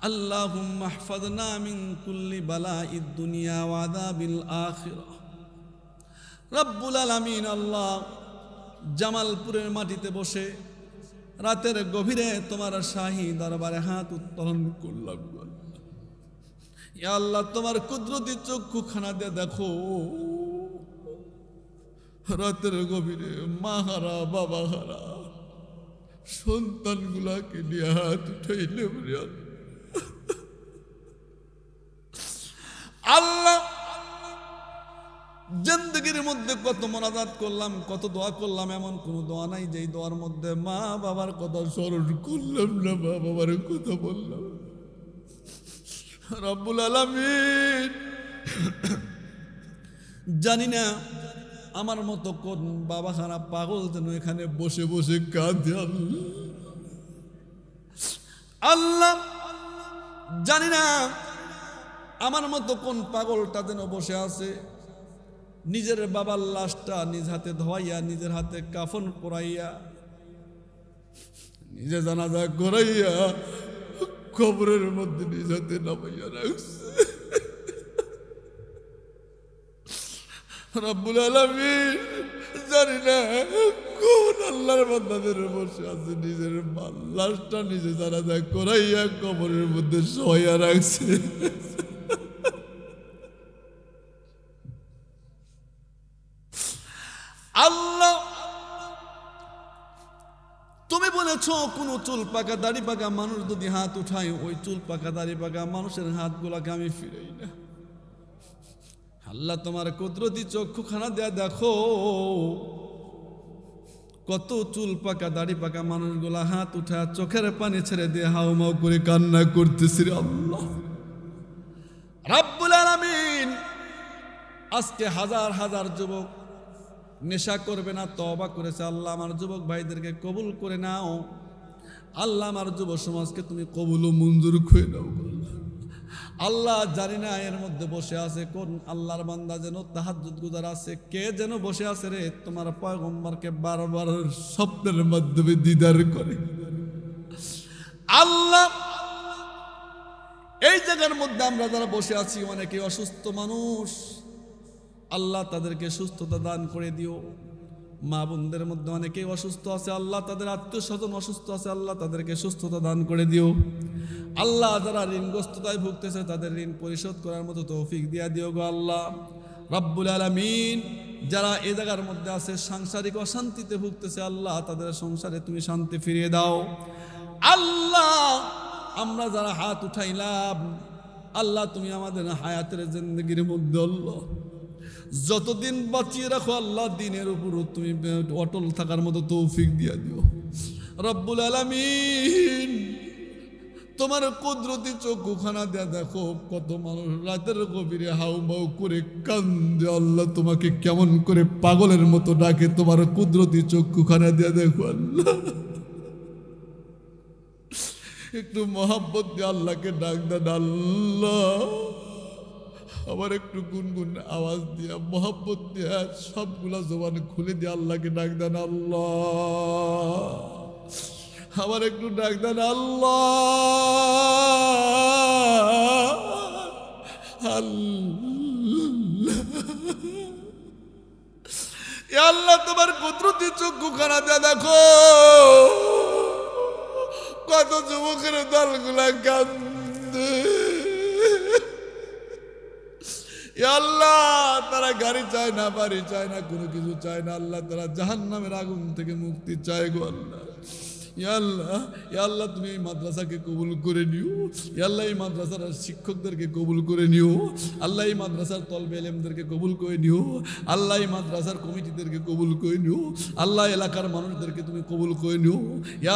[SPEAKER 1] আল্লাহুম্মা ইহফাযনা মিন কুল্লি বালাইদ দুনিয়া ওয়া আযাবিল আখিরাহ। রব্বুল আলামিন আল্লাহ, জামালপুরের মাটিতে বসে রাতের গভীরে তোমার শাহী দরবারে হাত উত্তোলন করলাম। ইয়া আল্লাহ, তোমার কুদরতি চক্ষু খানা দিয়ে দেখো, রাতের গভীরে মা হারা বাবা হারা সন্তানগুলাকে নিয়ে হাত উঠাইলে আল্লাহ, জিন্দেগির মধ্যে কত মোনাজাত করলাম, কত দোয়া করলাম, এমন কোন দোয়া নাই যেই দোয়ার মধ্যে মা বাবার কথা স্মরণ করলাম না, মা বাবার কথা বললাম। রব্বুল আলামিন, জানি না আমার মতো কোন বাবা খানা পাগল যেন এখানে বসে বসে কাঁদে। আল্লাহ জানি না আমার মতো কোন পাগলটা যেন বসে আছে, নিজের বাবার লাশটা নিজ হাতে ধোয়াইয়া, নিজের হাতে কাফন পরাইয়া, নিজে জানাজা করাইয়া কবরের মধ্যে নিজ হাতে নামাইয়া রাখছে। রব্বুল আলামিন জানি না কোন আল্লাহর বান্দাদের বসে আছে, নিজের লাশটা নিজে জানাজা করাইয়া কবরের মধ্যে শোয়া রাখছে। আল্লাহ তুমি বলেছ কোন চুল পাকা দাড়ি পাকা মানুষ যদি হাত উঠায়, ওই চুল পাকা দাড়ি পাকা মানুষের হাতগুলাকে আমি ফিরাই না। আল্লাহ তোমার কুদরতি চক্ষুখানা দেয়া দেখো, কত চুল পাকা দাড়ি পাকা মানুষগুলা হাত উঠা চোখের পানি ছেড়ে দিয়ে হাউমাউ করে কান্না করতেছি। আল্লাহ রাব্বুল আলামিন আজকে হাজার হাজার যুবক নেশা করবে না তওবা করেছে। আল্লাহ আমার যুবক ভাইদেরকে কবুল করে নাও। আল্লাহ আমার যুব সমাজকে তুমি কবুল ও মঞ্জুর করে নাও। আল্লাহ জানি না এর মধ্যে বসে আছে কোন আল্লাহর বান্দা যেন তাহাজ্জুদ গুজার আছে, কে যেন বসে আছে রে তোমার পয়গম্বরকে বারবার স্বপ্নের মাধ্যমে দিদার করে। আল্লাহ এই জায়গার মধ্যে আমরা যারা বসে আছি অনেকে অসুস্থ মানুষ, আল্লাহ তাদেরকে সুস্থতা দান করে দিও। মা বোনদের মধ্যে অনেকেই অসুস্থ আছে, আল্লাহ তাদের আত্মীয় স্বজন অসুস্থ আছে, আল্লাহ তাদেরকে সুস্থতা দান করে দিও। আল্লাহ যারা ঋণগ্রস্ততায় ভুগতেছে তাদের ঋণ পরিশোধ করার মতো তৌফিক দিয়া দিও গো আল্লাহ রাব্বুল আলামিন। যারা এ জায়গার মধ্যে আছে সাংসারিক অশান্তিতে ভুগতেছে, আল্লাহ তাদের সংসারে তুমি শান্তি ফিরিয়ে দাও। আল্লাহ আমরা যারা হাত উঠাইলাম, আল্লাহ তুমি আমাদের হায়াতের জিন্দেগির মধ্যে আল্লাহ যতদিন বাঁচিয়ে রাখো, আল্লাহ দিনের উপর তুমি অটল থাকার মতো তৌফিক দিয়া দিও রব্বুল আলামিন। তোমার কুদরতি চক্ষুখানা দেয়া দেখো কত মানুষ রাতের গভীরে হাউমাউ করে কান্দে, আল্লাহ তোমাকে কেমন করে পাগলের মতো ডাকে। তোমার কুদরতি চক্ষুখানা দেয়া দেখো আল্লাহ, একটু মহাব্বত দিয়ে আল্লাহকে ডাক দেন। আল্লাহ আবার একটু গুনগুন আওয়াজ দিয়া মহাব্বত দিয়া সবগুলা জবান খুলে দিয়ে আল্লাহকে ডাক দেন। আল্লাহ আবার একটু ডাক দেন। আল্লাহ আল্লাহ তোমার কুদরতি চক্ষুখানা দিয়া দেখো কত যুবকের দলগুলা কান্দে। আল্লাহ তারা গাড়ি চায় না, বাড়ি চায় না, কোনো কিছু চায় না, আল্লাহ তারা জাহান্নামের আগুন থেকে মুক্তি চায় গো আল্লাহ। আল্লাহ তুমি এই মাদ্রাসাকে কবুল করে নিও। আল্লাহ এই মাদ্রাসার শিক্ষকদেরকে কবুল করে নিও। আল্লাহ এই মাদ্রাসার তলবে ইলমদেরকে কবুল করে নিও। আল্লাহ এই মাদ্রাসার কমিটিদেরকে কবুল করে নিও। আল্লাহ এলাকার মানুষদেরকে তুমি কবুল করে নিও।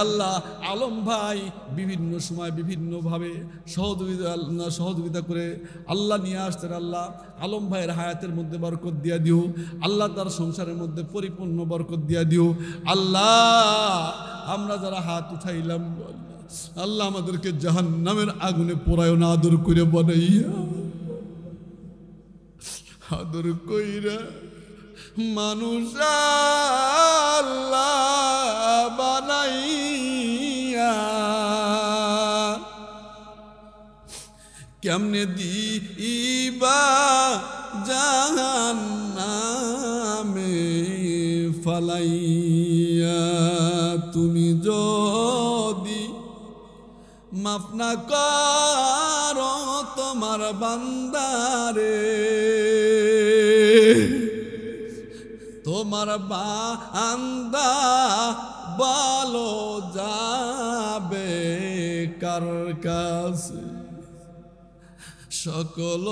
[SPEAKER 1] আল্লাহ আলম ভাই বিভিন্ন সময় বিভিন্নভাবে সহযোগিতা করে আল্লাহ নিয়ে আসতেন। আল্লাহ আলম ভাইয়ের হায়াতের মধ্যে বরকত দিয়া দিও। আল্লাহ তার সংসারের মধ্যে পরিপূর্ণ বরকত দিয়া দিও। আল্লাহ আমরা যারা হাত উঠাইলাম আল্লাহ আমাদেরকে জাহান্নামের আগুনে পোড়ায় না, আদর করে বানাইয়া, আদর কইরা মানুষ আল্লাহ বানাইয়া কেমনে দিবা জাহান্নামে ফালাইয়া। তুমি যদি মাফ না করো তোমার বান্দারে, তোমার বান্দা বলো যাবে কার কাছে। সকল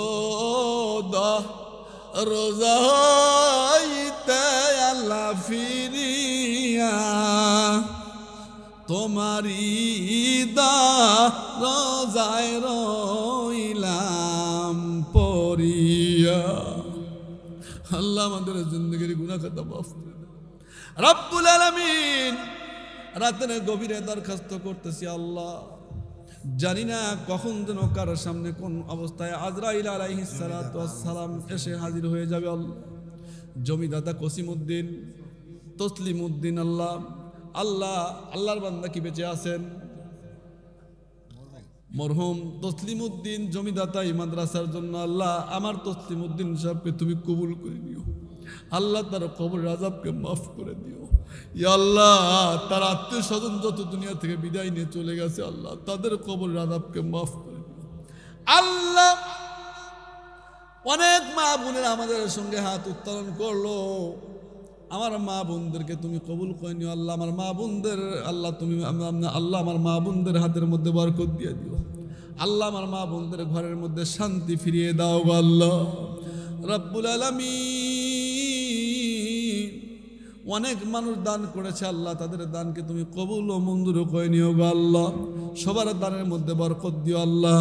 [SPEAKER 1] রোজা হইতে আল্লাহ ফিরিয়া তোমারি রোজায় রইলাম পড়িয়া। আল্লাহ আমাদের জিন্দগির গুনাহ খাতা মাফ করে দাও রব্বুল আলামিন। রাতের গভীরে দরখাস্ত করতেছি আল্লাহ, জানি না কখন যেন কার সামনে কোন অবস্থায় আজরাইল আলাইহিস সালাতু ওয়াস সালাম এসে হাজির হয়ে যাবে। আল্লাহ জমিদাতা কসিমউদ্দিন, তসলিমউদ্দিন, আল্লাহ আল্লাহ আল্লাহর বান্দা কি বেঁচে আছেন? মরহুম তসলিমউদ্দিন জমিদাতা এই মাদ্রাসার জন্য আল্লাহ আমার তসলিমউদ্দিন সাহেবকে তুমি কবুল করে নিও। আল্লাহ তার কবরের আযাবকে মাফ করে দিও। ইয়া আল্লাহ তার আত্মীয় স্বজন যত দুনিয়া থেকে বিদায় নিয়ে চলে গেছে আল্লাহ তাদের কবরের আযাবকে মাফ করে দিও। আল্লাহ অনেক মা বোনেরা আমাদের সঙ্গে হাত উত্তোলন করলো, আমার মা বোনদেরকে তুমি কবুল করে নিও। আল্লাহ আমার মা বোনদের আল্লাহ তুমি আল্লাহ আমার মা বোনদের হাতের মধ্যে বরকত দিয়ে দিও। আল্লাহ আমার মা বোনদের ঘরের মধ্যে শান্তি ফিরিয়ে দাও গো আল্লাহ রব্বুল আলামিন। অনেক মানুষ দান করেছে আল্লাহ, তাদের দানকে তুমি কবুল ও মঞ্জুর করে নিও গো আল্লাহ। সবার দানের মধ্যে বরকত দিও আল্লাহ,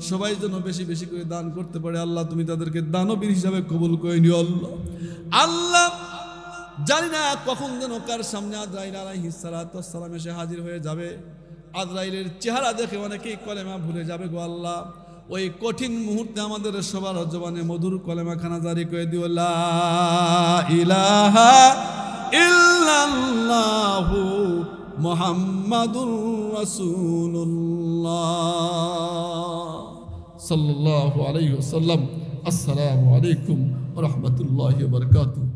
[SPEAKER 1] সবাই যেন বেশি বেশি করে দান করতে পারে আল্লাহ তুমি তাদেরকে দানবীর হিসাবে কবুল করে নিও আল্লাহ। আল্লাহ জানি না কখন যেন কার সামনে আজরাইল আলাইহিস সালাতু ওয়াস সালাম এসে হাজির হয়ে যাবে। আজরাইলের চেহারা দেখে অনেকেই কলেমা ভুলে যাবে গো আল্লাহ। ওই কঠিন মুহূর্তে আমাদের সবার জবানে মধুর কলেমা খানা জারি করে দিও, লা ইলাহা ইল্লাল্লাহু মুহাম্মাদুর রাসূলুল্লাহ সাল্লাল্লাহু আলাইহি ওয়াসাল্লাম। আসসালামু আলাইকুম ওয়া রাহমাতুল্লাহি ওয়া বারাকাতুহু।